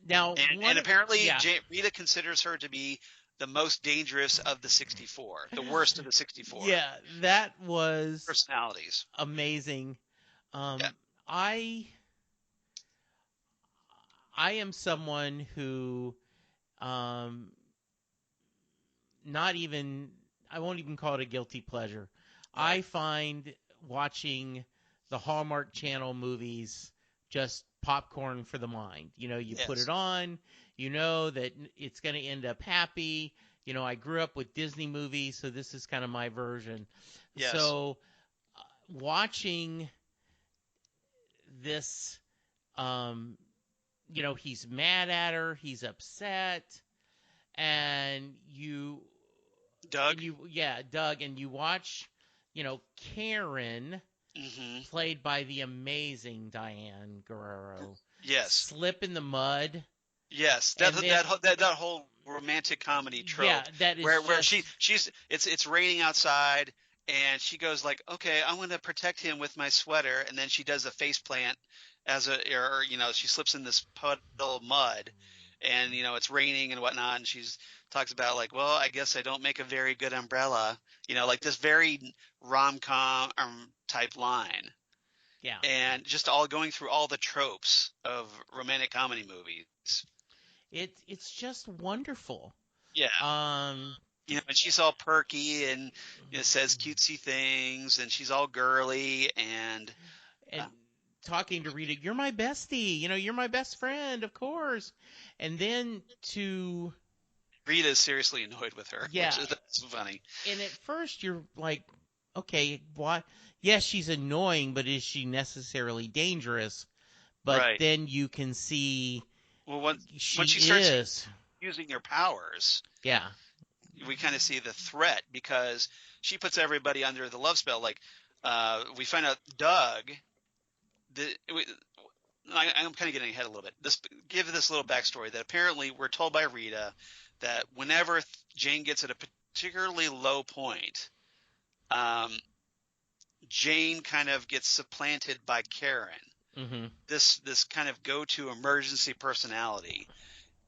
[SPEAKER 3] Now,
[SPEAKER 2] And apparently,
[SPEAKER 3] yeah,
[SPEAKER 2] Rita considers her to be the most dangerous of the 64, the worst of the 64
[SPEAKER 3] yeah, that was
[SPEAKER 2] personalities.
[SPEAKER 3] amazing.
[SPEAKER 2] Yeah.
[SPEAKER 3] I I am someone who, not even, I won't even call it a guilty pleasure.
[SPEAKER 2] Right.
[SPEAKER 3] I find watching the Hallmark Channel movies just popcorn for the mind. You put
[SPEAKER 2] Yes.
[SPEAKER 3] it on, you know that it's going to end up happy. I grew up with Disney movies, so this is kind of my version.
[SPEAKER 2] Yes.
[SPEAKER 3] So watching this, um, he's mad at her, he's upset, and
[SPEAKER 2] Doug.
[SPEAKER 3] Doug, and you watch, Karen,
[SPEAKER 2] Mm-hmm.
[SPEAKER 3] played by the amazing Diane Guerrero,
[SPEAKER 2] Yes.
[SPEAKER 3] slip in the mud,
[SPEAKER 2] Yes,
[SPEAKER 3] and then
[SPEAKER 2] that whole romantic comedy trope
[SPEAKER 3] yeah, that is
[SPEAKER 2] where
[SPEAKER 3] just
[SPEAKER 2] it's raining outside and she goes like, okay, I'm going to protect him with my sweater, and then she does a face plant or she slips in this puddle of mud, and it's raining and whatnot, and she's talks about like, well, I guess I don't make a very good umbrella, like this very rom-com type line,
[SPEAKER 3] yeah,
[SPEAKER 2] and just all going through all the tropes of romantic comedy movies.
[SPEAKER 3] it's just wonderful.
[SPEAKER 2] Yeah.
[SPEAKER 3] Um,
[SPEAKER 2] And she's all perky and says cutesy things, and she's all girly, and
[SPEAKER 3] and talking to Rita, you're my bestie, you're my best friend, of course. And then to
[SPEAKER 2] Rita's seriously annoyed with her, which
[SPEAKER 3] yeah,
[SPEAKER 2] is that's funny.
[SPEAKER 3] and at first you're like, okay, why? Yes, she's annoying, but is she necessarily dangerous? But
[SPEAKER 2] Right.
[SPEAKER 3] then you can see
[SPEAKER 2] Well,
[SPEAKER 3] she
[SPEAKER 2] when she starts
[SPEAKER 3] is.
[SPEAKER 2] using her powers,
[SPEAKER 3] Yeah.
[SPEAKER 2] we kind of see the threat because she puts everybody under the love spell. Like, we find out Doug. I'm kind of getting ahead a little bit. Give this little backstory that apparently we're told by Rita that whenever Jane gets at a particularly low point, um, Jane kind of gets supplanted by Karen.
[SPEAKER 3] Mm-hmm.
[SPEAKER 2] This kind of go-to emergency personality,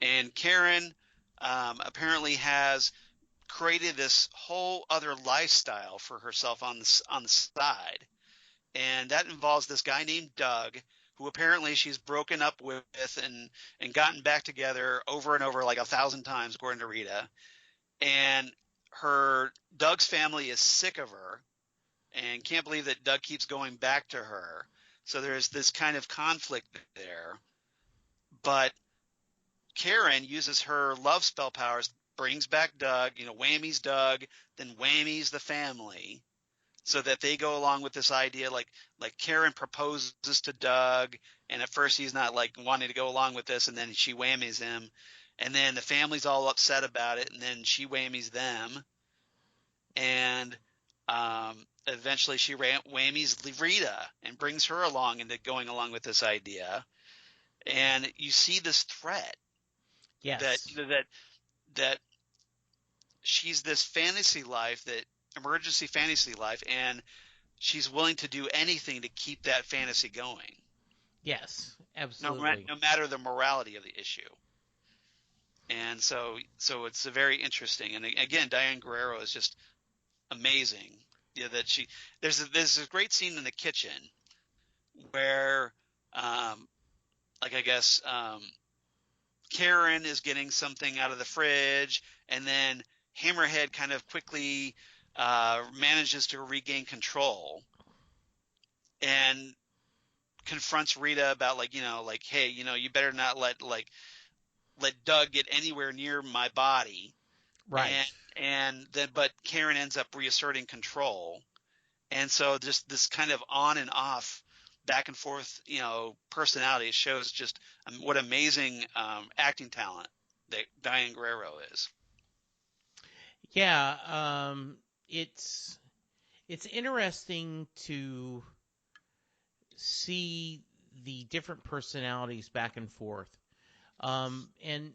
[SPEAKER 2] and Karen apparently has created this whole other lifestyle for herself on the side, and that involves this guy named Doug, who apparently she's broken up with and gotten back together over and over like 1,000 times, according to Rita. And her Doug's family is sick of her and can't believe that Doug keeps going back to her. So there's this kind of conflict there. But Karen uses her love spell powers, brings back Doug, whammies Doug, then whammies the family, so that they go along with this idea. Like Karen proposes to Doug, and at first he's not like wanting to go along with this, and then she whammies him, and then the family's all upset about it, and then she whammies them, and eventually she whammies Rita and brings her along into going along with this idea, and you see this threat that
[SPEAKER 3] Yes.
[SPEAKER 2] that she's this emergency fantasy life, and she's willing to do anything to keep that fantasy going,
[SPEAKER 3] Yes.
[SPEAKER 2] no,
[SPEAKER 3] Absolutely.
[SPEAKER 2] no matter the morality of the issue. And so it's a very interesting. And again, Diane Guerrero is just amazing. That there's a great scene in the kitchen where, like I guess, Karen is getting something out of the fridge, and then Hammerhead kind of quickly manages to regain control and confronts Rita about like, hey, you better not let Doug get anywhere near my body.
[SPEAKER 3] Right.
[SPEAKER 2] And then but Karen ends up reasserting control. And so just this kind of on and off back and forth, personality shows just what amazing acting talent that Diane Guerrero is.
[SPEAKER 3] Yeah. It's interesting to see the different personalities back and forth. And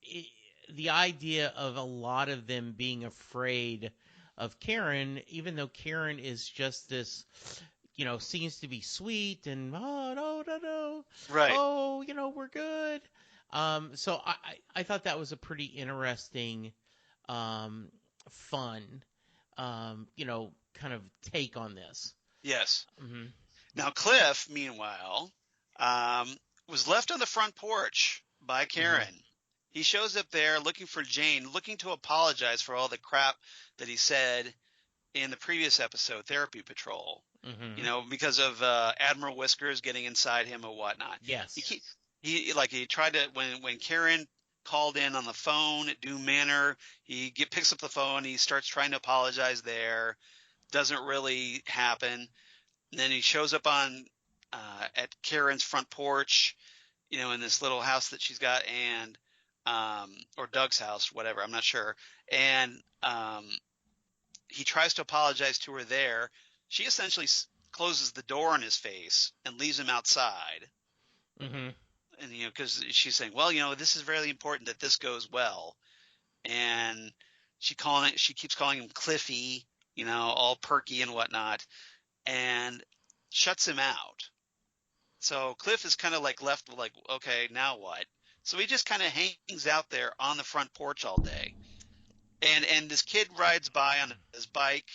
[SPEAKER 3] it, the idea of a lot of them being afraid of Karen, even though Karen is just this, seems to be sweet and, oh, no, no, no.
[SPEAKER 2] Right.
[SPEAKER 3] Oh, we're good. So I thought that was a pretty interesting, fun, kind of take on this.
[SPEAKER 2] Yes.
[SPEAKER 3] Hmm.
[SPEAKER 2] Now Cliff, meanwhile, um, was left on the front porch by Karen.
[SPEAKER 3] Mm-hmm.
[SPEAKER 2] He shows up there looking for Jane, looking to apologize for all the crap that he said in the previous episode, Therapy Patrol.
[SPEAKER 3] Mm-hmm.
[SPEAKER 2] You know, because of Admiral Whiskers getting inside him or whatnot.
[SPEAKER 3] Yes.
[SPEAKER 2] He tried to when Karen called in on the phone at Doom Manor, picks up the phone, he starts trying to apologize there. Doesn't really happen. And then he shows up on at Karen's front porch, you know, in this little house that she's got, and or Doug's house, whatever, I'm not sure. And he tries to apologize to her there. She essentially closes the door in his face and leaves him outside.
[SPEAKER 3] Mm-hmm.
[SPEAKER 2] And, you know, because she's saying, well, you know, this is very important that this goes well. And she keeps calling him Cliffy, you know, all perky and whatnot, and shuts him out. So Cliff is kind of like left like, okay, now what? So he just kind of hangs out there on the front porch all day. And this kid rides by on his bike,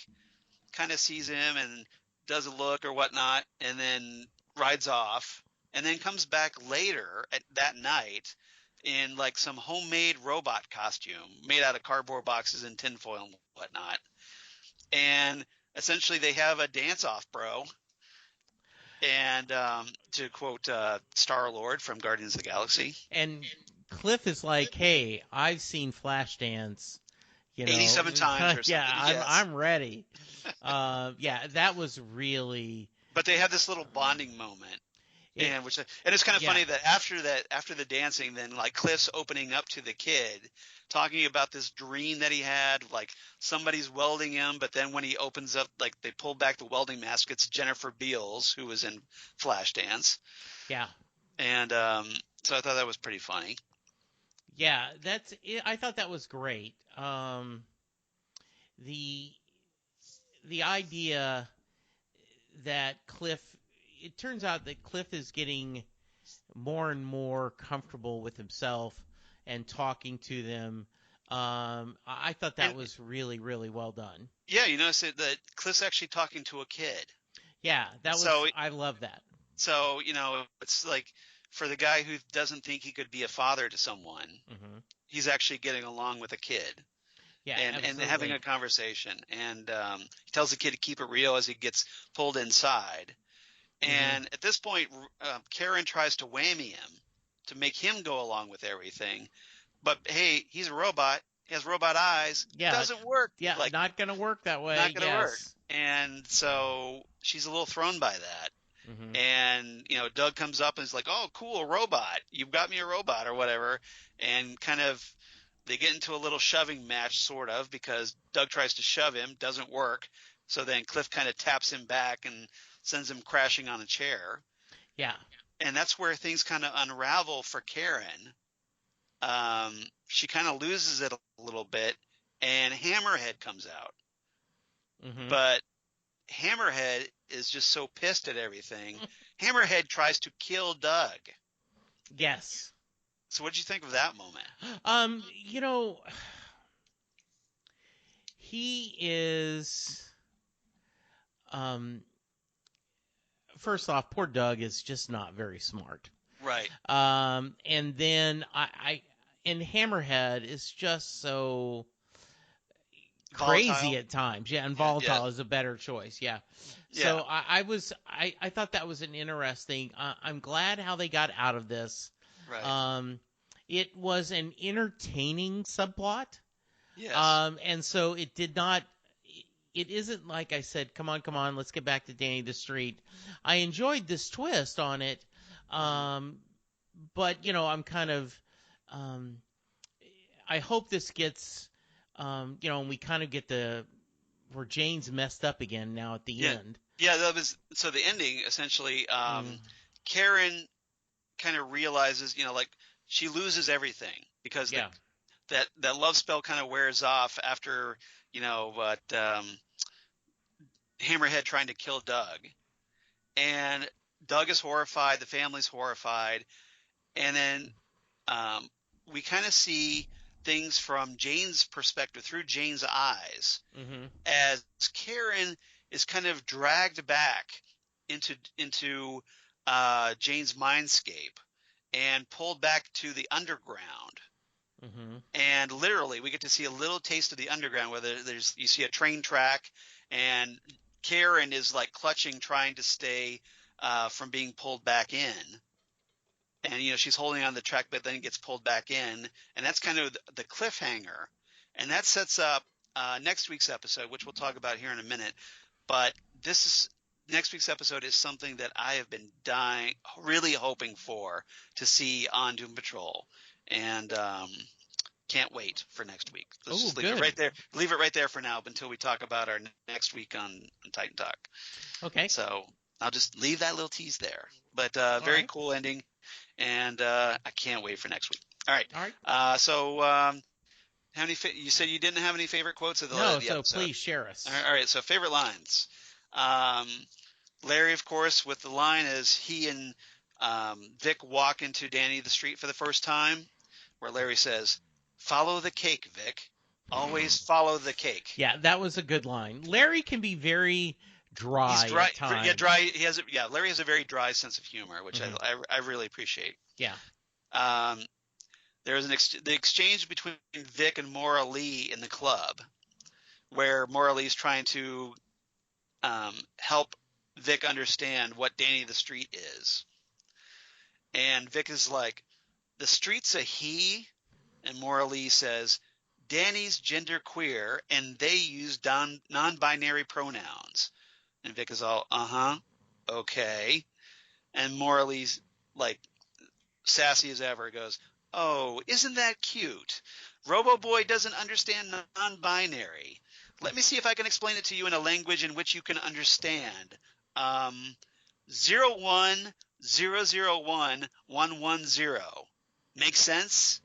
[SPEAKER 2] kind of sees him and does a look or whatnot, and then rides off, and then comes back later at that night in like some homemade robot costume made out of cardboard boxes and tinfoil and whatnot. And essentially they have a dance-off, bro. And to quote Star-Lord from Guardians of the Galaxy.
[SPEAKER 3] And Cliff is like, hey, I've seen Flashdance,
[SPEAKER 2] 87 times or something.
[SPEAKER 3] Yeah,
[SPEAKER 2] yes.
[SPEAKER 3] I'm ready. Yeah, that was really.
[SPEAKER 2] But they had this little bonding moment. And it's kind of funny that after the dancing, then like Cliff's opening up to the kid, talking about this dream that he had, like somebody's welding him, but then when he opens up, like they pull back the welding mask, it's Jennifer Beals, who was in Flashdance.
[SPEAKER 3] Yeah.
[SPEAKER 2] And so I thought that was pretty funny.
[SPEAKER 3] Yeah, that's it. I thought that was great. The idea that Cliff, it turns out that Cliff is getting more and more comfortable with himself and talking to them. I thought that was really, really well done.
[SPEAKER 2] Yeah, you notice that Cliff's actually talking to a kid.
[SPEAKER 3] Yeah, I love that.
[SPEAKER 2] So, you know, it's like for the guy who doesn't think he could be a father to someone,
[SPEAKER 3] mm-hmm.
[SPEAKER 2] he's actually getting along with a kid.
[SPEAKER 3] Yeah,
[SPEAKER 2] and having a conversation. And he tells the kid to keep it real as he gets pulled inside. And at this point, Karen tries to whammy him to make him go along with everything. But, hey, he's a robot. He has robot eyes.
[SPEAKER 3] Yeah.
[SPEAKER 2] Doesn't work.
[SPEAKER 3] Yeah, like, not going to work that way.
[SPEAKER 2] Not going to work. And so she's a little thrown by that.
[SPEAKER 3] Mm-hmm.
[SPEAKER 2] And, you know, Doug comes up and is like, oh, cool, a robot. You've got me a robot or whatever. And kind of they get into a little shoving match, sort of, because Doug tries to shove him, doesn't work. So then Cliff kind of taps him back and sends him crashing on a chair.
[SPEAKER 3] Yeah.
[SPEAKER 2] And that's where things kind of unravel for Karen. She kind of loses it a little bit, and Hammerhead comes out.
[SPEAKER 3] Mm-hmm.
[SPEAKER 2] But Hammerhead is just so pissed at everything. Hammerhead tries to kill Doug.
[SPEAKER 3] Yes.
[SPEAKER 2] So what did you think of that moment?
[SPEAKER 3] You know, he is first off, poor Doug is just not very smart.
[SPEAKER 2] Right.
[SPEAKER 3] And then and Hammerhead is just so crazy volatile at times. Yeah, and volatile is a better choice. Yeah. So I thought that was an interesting. I'm glad how they got out of this.
[SPEAKER 2] Right.
[SPEAKER 3] It was an entertaining subplot.
[SPEAKER 2] Yes.
[SPEAKER 3] And so it did not. It isn't like I said, come on, let's get back to Danny the Street. I enjoyed this twist on it. But, you know, I'm kind of, I hope this gets, you know, and we kind of get where Jane's messed up again now at the end.
[SPEAKER 2] Yeah, so the ending, essentially, Karen kind of realizes, you know, like she loses everything because that love spell kind of wears off after, you know, Hammerhead trying to kill Doug. And Doug is horrified. The family's horrified. And then we kind of see things from Jane's perspective, through Jane's eyes, as Karen is kind of dragged back into Jane's mindscape. and pulled back to the underground.
[SPEAKER 3] Mm-hmm.
[SPEAKER 2] And literally, we get to see a little taste of the underground, where you see a train track, and Karen is like clutching, trying to stay from being pulled back in. And she's holding on the track, but then gets pulled back in, and that's kind of the cliffhanger, and that sets up next week's episode, which we'll talk about here in a minute. But next week's episode is something that I have been really hoping to see on Doom Patrol, and can't wait for next week. Let's just leave it right there. Leave it right there for now until we talk about our next week on Titan Talk. Okay. So I'll just leave that little tease there. But very cool ending, and I can't wait for next week. All right. All right. You said you didn't have any favorite quotes of the episode?
[SPEAKER 3] No, so please share us.
[SPEAKER 2] All right. So favorite lines. Larry, of course, with the line as he and Vic walk into Danny the street for the first time, where Larry says, "Follow the cake, Vic. Always follow the cake."
[SPEAKER 3] Yeah, that was a good line. Larry can be very dry. He's dry. At times.
[SPEAKER 2] Yeah, dry. Larry has a very dry sense of humor, which I really appreciate.
[SPEAKER 3] Yeah.
[SPEAKER 2] There was the exchange between Vic and Maura Lee in the club, where Maura Lee is trying to help Vic understand what Danny the Street is. And Vic is like, "The street's a he," and Maura Lee says, "Danny's genderqueer, and they use non-binary pronouns." And Vic is all, okay. And Maura Lee's like sassy as ever, goes, "Oh, isn't that cute? Robo-Boy doesn't understand non-binary. Let me see if I can explain it to you in a language in which you can understand. 010011110. Make sense?"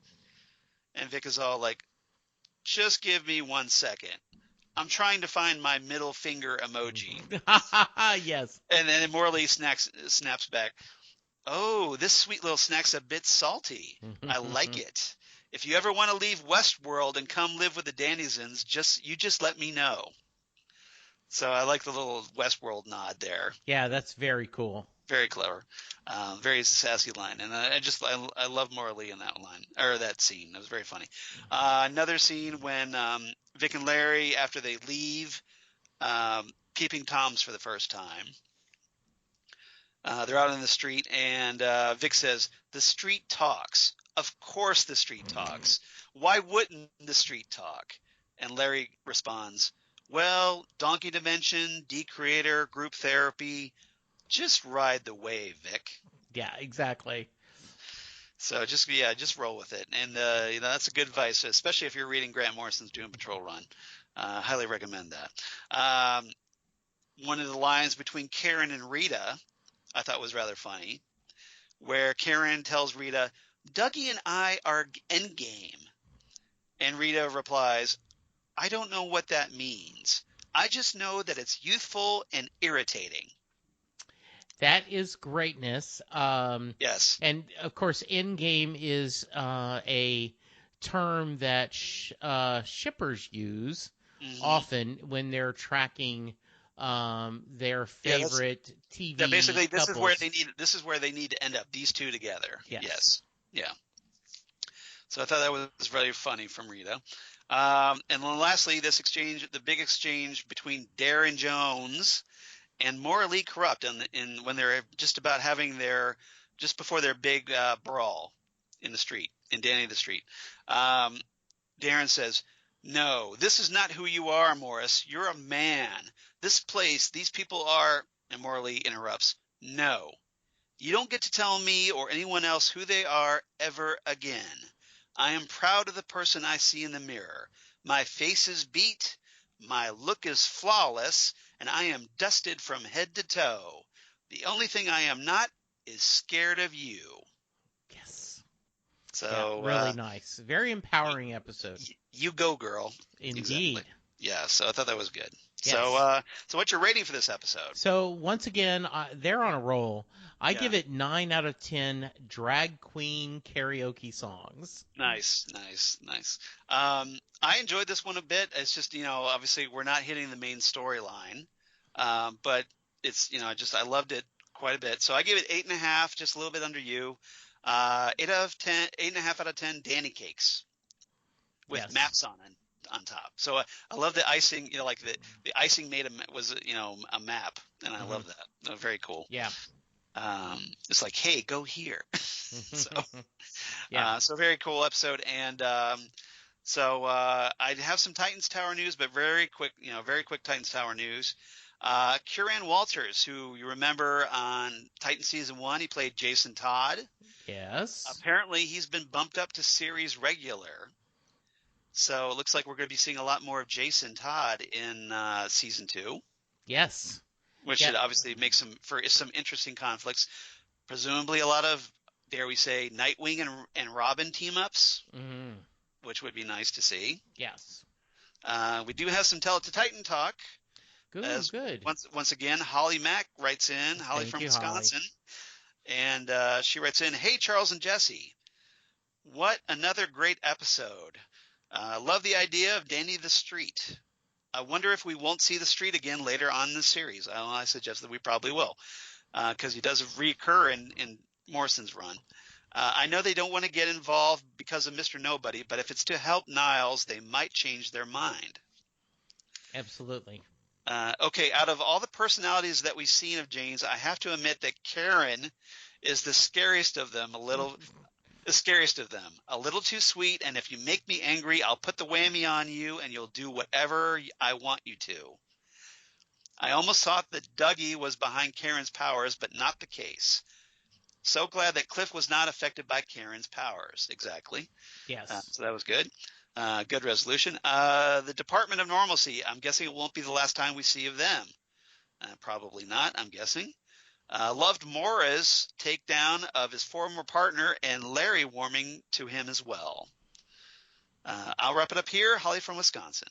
[SPEAKER 2] And Vic is all like, "Just give me 1 second. I'm trying to find my middle finger emoji."
[SPEAKER 3] Yes.
[SPEAKER 2] And then Morley snaps back, "Oh, this sweet little snack's a bit salty. I like it. If you ever want to leave Westworld and come live with the Danizens, just let me know." So I like the little Westworld nod there.
[SPEAKER 3] Yeah, that's very cool.
[SPEAKER 2] Very clever. Very sassy line. And I love Maura Lee in that line, or that scene. That was very funny. Another scene when Vic and Larry, after they leave Peeping Toms for the first time, they're out in the street, and Vic says, "The street talks. Of course the street talks. Why wouldn't the street talk?" And Larry responds, "Well, Donkey Dimension, D-Creator, group therapy, just ride the wave, Vic."
[SPEAKER 3] Yeah, exactly.
[SPEAKER 2] So just roll with it. And that's a good advice, especially if you're reading Grant Morrison's Doom Patrol run. Highly recommend that. One of the lines between Karen and Rita I thought was rather funny, where Karen tells Rita, "Dougie and I are endgame." And Rita replies, "I don't know what that means. I just know that it's youthful and irritating."
[SPEAKER 3] That is greatness.
[SPEAKER 2] Yes.
[SPEAKER 3] And, of course, endgame is a term that shippers use often when they're tracking their favorite TV
[SPEAKER 2] basically, this
[SPEAKER 3] couples.
[SPEAKER 2] This is where they need to end up, these two together.
[SPEAKER 3] Yes.
[SPEAKER 2] Yeah. So I thought that was very funny from Rita. And then lastly, the big exchange between Darren Jones and Maura Lee Karupt, when they're just before their big brawl in the street, in Danny the Street. Darren says, "No, this is not who you are, Morris. You're a man. This place, these people are," and Maura Lee interrupts, "No, you don't get to tell me or anyone else who they are ever again. I am proud of the person I see in the mirror. My face is beat, my look is flawless, and I am dusted from head to toe. The only thing I am not is scared of you."
[SPEAKER 3] Yes.
[SPEAKER 2] So
[SPEAKER 3] really nice. Very empowering episode.
[SPEAKER 2] You go, girl.
[SPEAKER 3] Indeed.
[SPEAKER 2] Exactly. Yeah, so I thought that was good.
[SPEAKER 3] Yes.
[SPEAKER 2] So what's your rating for this episode?
[SPEAKER 3] So once again, they're on a roll. I give it 9 out of 10 drag queen karaoke songs.
[SPEAKER 2] Nice. I enjoyed this one a bit. It's just, obviously we're not hitting the main storyline, but it's, I loved it quite a bit. So I give it 8.5, just a little bit under you. 8.5 out of 10 Danny cakes with
[SPEAKER 3] Yes.
[SPEAKER 2] maps on top. So I love the icing. Like the icing was a map, and I
[SPEAKER 3] Hmm.
[SPEAKER 2] love that. Very cool.
[SPEAKER 3] Yeah.
[SPEAKER 2] It's like, hey, go here. So
[SPEAKER 3] Yeah.
[SPEAKER 2] so very cool episode, and so I have some Titans Tower news, but very quick Titans Tower news. Kieran Walters, who you remember on Titan Season 1, he played Jason Todd.
[SPEAKER 3] Yes.
[SPEAKER 2] Apparently, he's been bumped up to series regular. So it looks like we're going to be seeing a lot more of Jason Todd in Season 2,
[SPEAKER 3] Yes.
[SPEAKER 2] which
[SPEAKER 3] Yeah.
[SPEAKER 2] should obviously make some interesting conflicts. Presumably a lot of, dare we say, Nightwing and Robin team-ups,
[SPEAKER 3] Hmm.
[SPEAKER 2] which would be nice to see.
[SPEAKER 3] Yes.
[SPEAKER 2] We do have some Tell It to Titan talk.
[SPEAKER 3] Good.
[SPEAKER 2] As
[SPEAKER 3] Good.
[SPEAKER 2] once again, Holly Mack writes in, Holly
[SPEAKER 3] Thank
[SPEAKER 2] from
[SPEAKER 3] you, Holly.
[SPEAKER 2] Wisconsin, and she writes in, "Hey Charles and Jesse, what another great episode! Love the idea of Danny the Street. I wonder if we won't see the Street again later on in the series. I suggest that we probably will, because he does reoccur in Morrison's run. I know they don't want to get involved because of Mr. Nobody, but if it's to help Niles, they might change their mind."
[SPEAKER 3] Absolutely.
[SPEAKER 2] Okay, out of all the personalities that we've seen of Jane's, I have to admit that Karen is the scariest of them. The scariest of them. A little too sweet, and if you make me angry, I'll put the whammy on you, and you'll do whatever I want you to. I almost thought that Dougie was behind Karen's powers, but not the case. So glad that Cliff was not affected by Karen's powers. Exactly.
[SPEAKER 3] Yes.
[SPEAKER 2] So that was good. Good resolution. The Department of Normalcy. I'm guessing it won't be the last time we see of them. Probably not, I'm guessing. Loved Maura's takedown of his former partner and Larry warming to him as well. I'll wrap it up here. Holly from Wisconsin.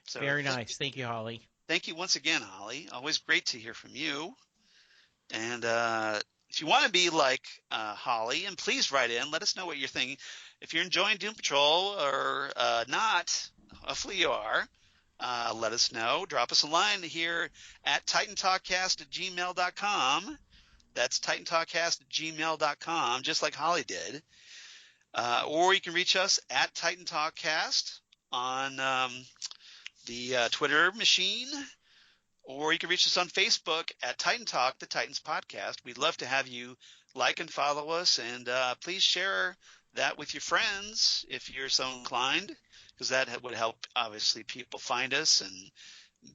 [SPEAKER 2] So
[SPEAKER 3] Very nice. Thank you, Holly.
[SPEAKER 2] thank you once again, Holly. Always great to hear from you. And if you want to be like Holly, and please write in, let us know what you're thinking. If you're enjoying Doom Patrol or not, hopefully you are. Let us know. Drop us a line here at titantalkcast@gmail.com. That's titantalkcast@gmail.com, just like Holly did. Or you can reach us at Titan Talkcast on the Twitter machine, or you can reach us on Facebook at Titan Talk, the Titans Podcast. We'd love to have you like and follow us, and please share that with your friends if you're so inclined, because that would help, obviously, people find us and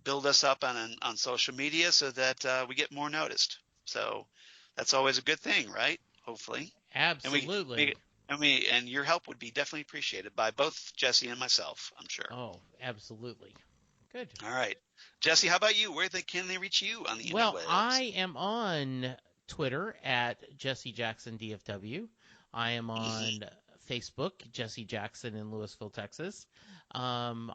[SPEAKER 2] build us up on social media so that we get more noticed. So that's always a good thing, right? Hopefully. And
[SPEAKER 3] Absolutely.
[SPEAKER 2] and your help would be definitely appreciated by both Jesse and myself, I'm sure.
[SPEAKER 3] Oh, absolutely. Good.
[SPEAKER 2] All right. Jesse, how about you? Can they reach you on the
[SPEAKER 3] Well,
[SPEAKER 2] interwebs?
[SPEAKER 3] I am on Twitter at Jesse Jackson DFW. I am on Facebook, Jesse Jackson in Louisville, Texas. You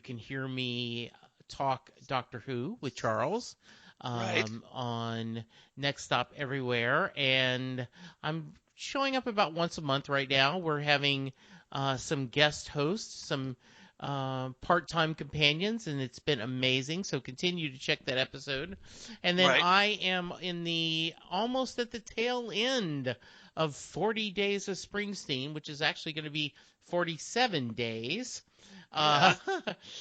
[SPEAKER 3] can hear me talk Doctor Who with Charles
[SPEAKER 2] Right.
[SPEAKER 3] on Next Stop Everywhere, and I'm showing up about once a month right now. We're having some guest hosts, some part-time companions, and it's been amazing. So continue to check that episode. And then
[SPEAKER 2] Right.
[SPEAKER 3] I am almost at the tail end of 40 Days of Springsteen, which is actually going to be 47 days.
[SPEAKER 2] Yeah.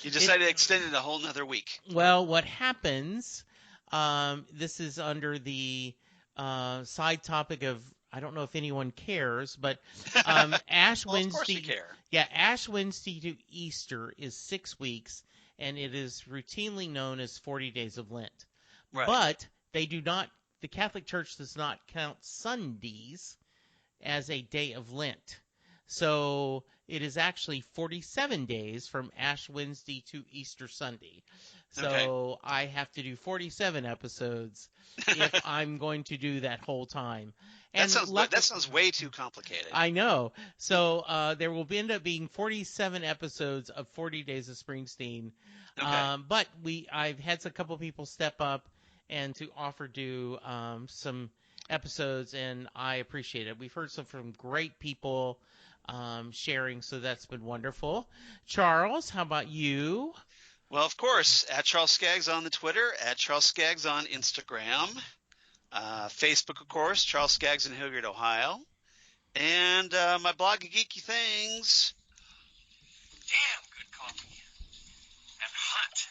[SPEAKER 2] You decided to extend it a whole nother week.
[SPEAKER 3] Well, what happens, this is under the side topic of, I don't know if anyone cares, but Ash
[SPEAKER 2] Well, of course we
[SPEAKER 3] Wednesday.
[SPEAKER 2] care.
[SPEAKER 3] Yeah, Ash Wednesday to Easter is 6 weeks, and it is routinely known as 40 Days of Lent.
[SPEAKER 2] Right.
[SPEAKER 3] But the Catholic Church does not count Sundays as a day of Lent. So it is actually 47 days from Ash Wednesday to Easter Sunday. So
[SPEAKER 2] Okay.
[SPEAKER 3] I have to do 47 episodes if I'm going to do that whole time. And
[SPEAKER 2] that sounds way too complicated.
[SPEAKER 3] I know. So there will end up being 47 episodes of 40 Days of Springsteen.
[SPEAKER 2] Okay.
[SPEAKER 3] But I've had a couple people step up and to offer do some episodes, and I appreciate it. We've heard some from great people sharing, so that's been wonderful. Charles, how about you?
[SPEAKER 2] Well, of course, at Charles Skaggs on the Twitter, at Charles Skaggs on Instagram. Facebook, of course, Charles Skaggs in Hilliard, Ohio. And my blog of geeky things.
[SPEAKER 1] Damn good coffee. And hot.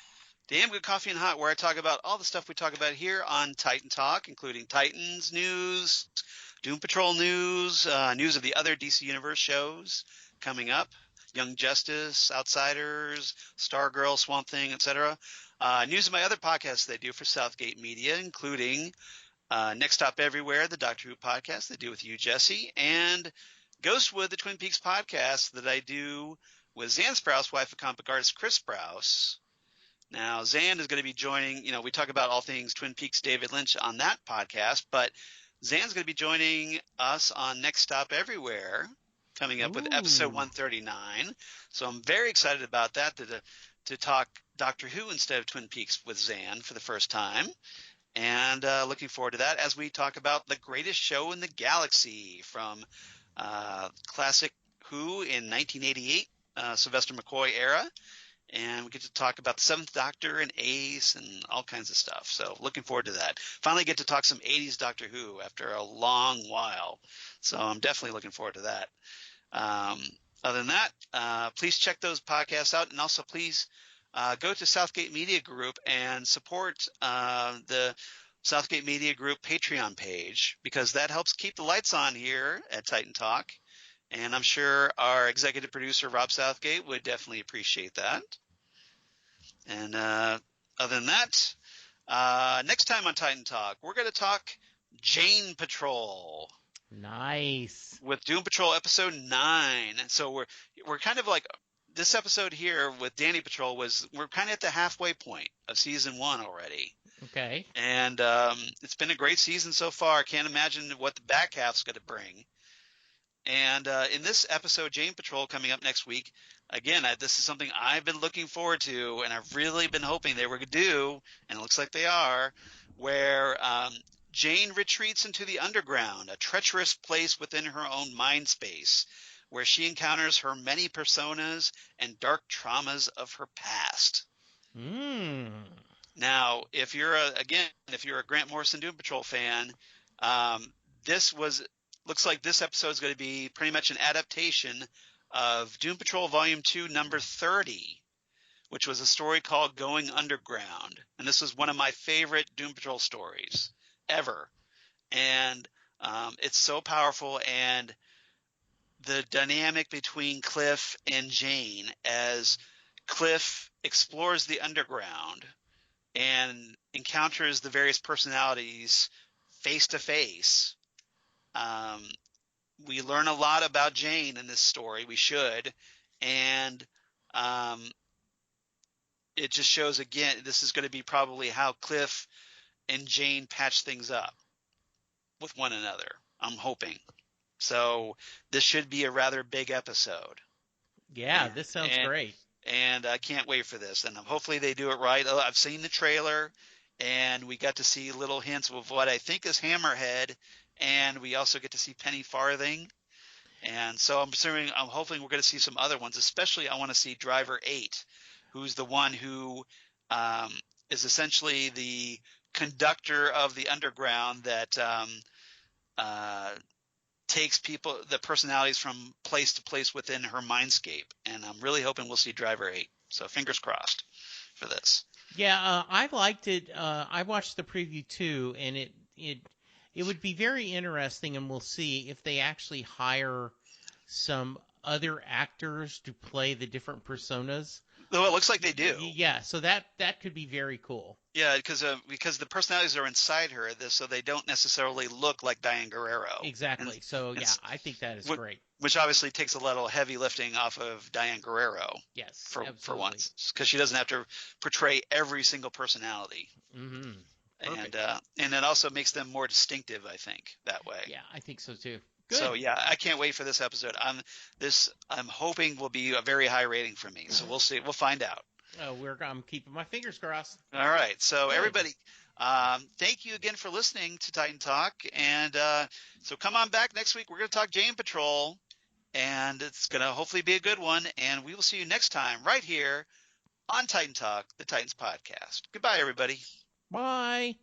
[SPEAKER 2] Damn Good Coffee and Hot, where I talk about all the stuff we talk about here on Titan Talk, including Titans news, Doom Patrol news, news of the other DC Universe shows coming up, Young Justice, Outsiders, Stargirl, Swamp Thing, etc. News of my other podcasts they do for Southgate Media, including Next Stop Everywhere, the Doctor Who podcast they do with you, Jesse, and Ghostwood, the Twin Peaks podcast that I do with Zan Sprouse, wife of comic artist Chris Sprouse. Now, Zan is going to be joining, we talk about all things Twin Peaks David Lynch on that podcast, but Zan's going to be joining us on Next Stop Everywhere, coming up with episode 139. So I'm very excited about that, to talk Doctor Who instead of Twin Peaks with Zan for the first time. And looking forward to that as we talk about the greatest show in the galaxy from classic Who in 1988, Sylvester McCoy era. And we get to talk about the Seventh Doctor and Ace and all kinds of stuff. So looking forward to that. Finally get to talk some 80s Doctor Who after a long while. So I'm definitely looking forward to that. Other than that, please check those podcasts out. And also please go to Southgate Media Group and support the Southgate Media Group Patreon page, because that helps keep the lights on here at Titan Talk. And I'm sure our executive producer, Rob Southgate, would definitely appreciate that. And other than that, next time on Titan Talk, we're going to talk Jane Patrol.
[SPEAKER 3] Nice.
[SPEAKER 2] With Doom Patrol episode 9. So we're kind of like this episode here with Danny Patrol we're kind of at the halfway point of season 1 already.
[SPEAKER 3] Okay.
[SPEAKER 2] And it's been a great season so far. Can't imagine what the back half's going to bring. And in this episode, Jane Patrol coming up next week, again, this is something I've been looking forward to, and I've really been hoping they were going to do, and it looks like they are, where Jane retreats into the underground, a treacherous place within her own mind space, where she encounters her many personas and dark traumas of her past. Now, if you're a Grant Morrison Doom Patrol fan, looks like this episode is going to be pretty much an adaptation of Doom Patrol Volume 2, number 30, which was a story called Going Underground. And this was one of my favorite Doom Patrol stories ever. And it's so powerful. And the dynamic between Cliff and Jane as Cliff explores the underground and encounters the various personalities face to face. We learn a lot about Jane in this story. We should. And it just shows, again, this is going to be probably how Cliff and Jane patch things up with one another, I'm hoping. So this should be a rather big episode.
[SPEAKER 3] Yeah, this sounds great.
[SPEAKER 2] And I can't wait for this. And hopefully they do it right. I've seen the trailer, and we got to see little hints of what I think is Hammerhead, and we also get to see Penny Farthing. And so I'm hoping we're going to see some other ones. Especially I want to see Driver 8, who's the one who is essentially the conductor of the underground that takes the personalities from place to place within her mindscape. And I'm really hoping we'll see Driver 8. So fingers crossed for this.
[SPEAKER 3] Yeah, I liked it. I watched the preview too, and it would be very interesting, and we'll see if they actually hire some other actors to play the different personas.
[SPEAKER 2] Well, it looks like they do.
[SPEAKER 3] Yeah, so that could be very cool.
[SPEAKER 2] Yeah, because the personalities are inside her, so they don't necessarily look like Diane Guerrero.
[SPEAKER 3] Exactly. I think that is great.
[SPEAKER 2] Which obviously takes a little heavy lifting off of Diane Guerrero.
[SPEAKER 3] Yes,
[SPEAKER 2] for once, because she doesn't have to portray every single personality.
[SPEAKER 3] Mm-hmm.
[SPEAKER 2] And it also makes them more distinctive, I think, that way.
[SPEAKER 3] Yeah, I think so too. Good.
[SPEAKER 2] So yeah, I can't wait for this episode. I'm hoping will be a very high rating for me. So we'll see. We'll find out.
[SPEAKER 3] I'm keeping my fingers crossed.
[SPEAKER 2] All right. So everybody, thank you again for listening to Titan Talk. And so come on back next week. We're going to talk Jane Patrol, and it's going to hopefully be a good one. And we will see you next time right here on Titan Talk, the Titans podcast. Goodbye, everybody.
[SPEAKER 3] Bye.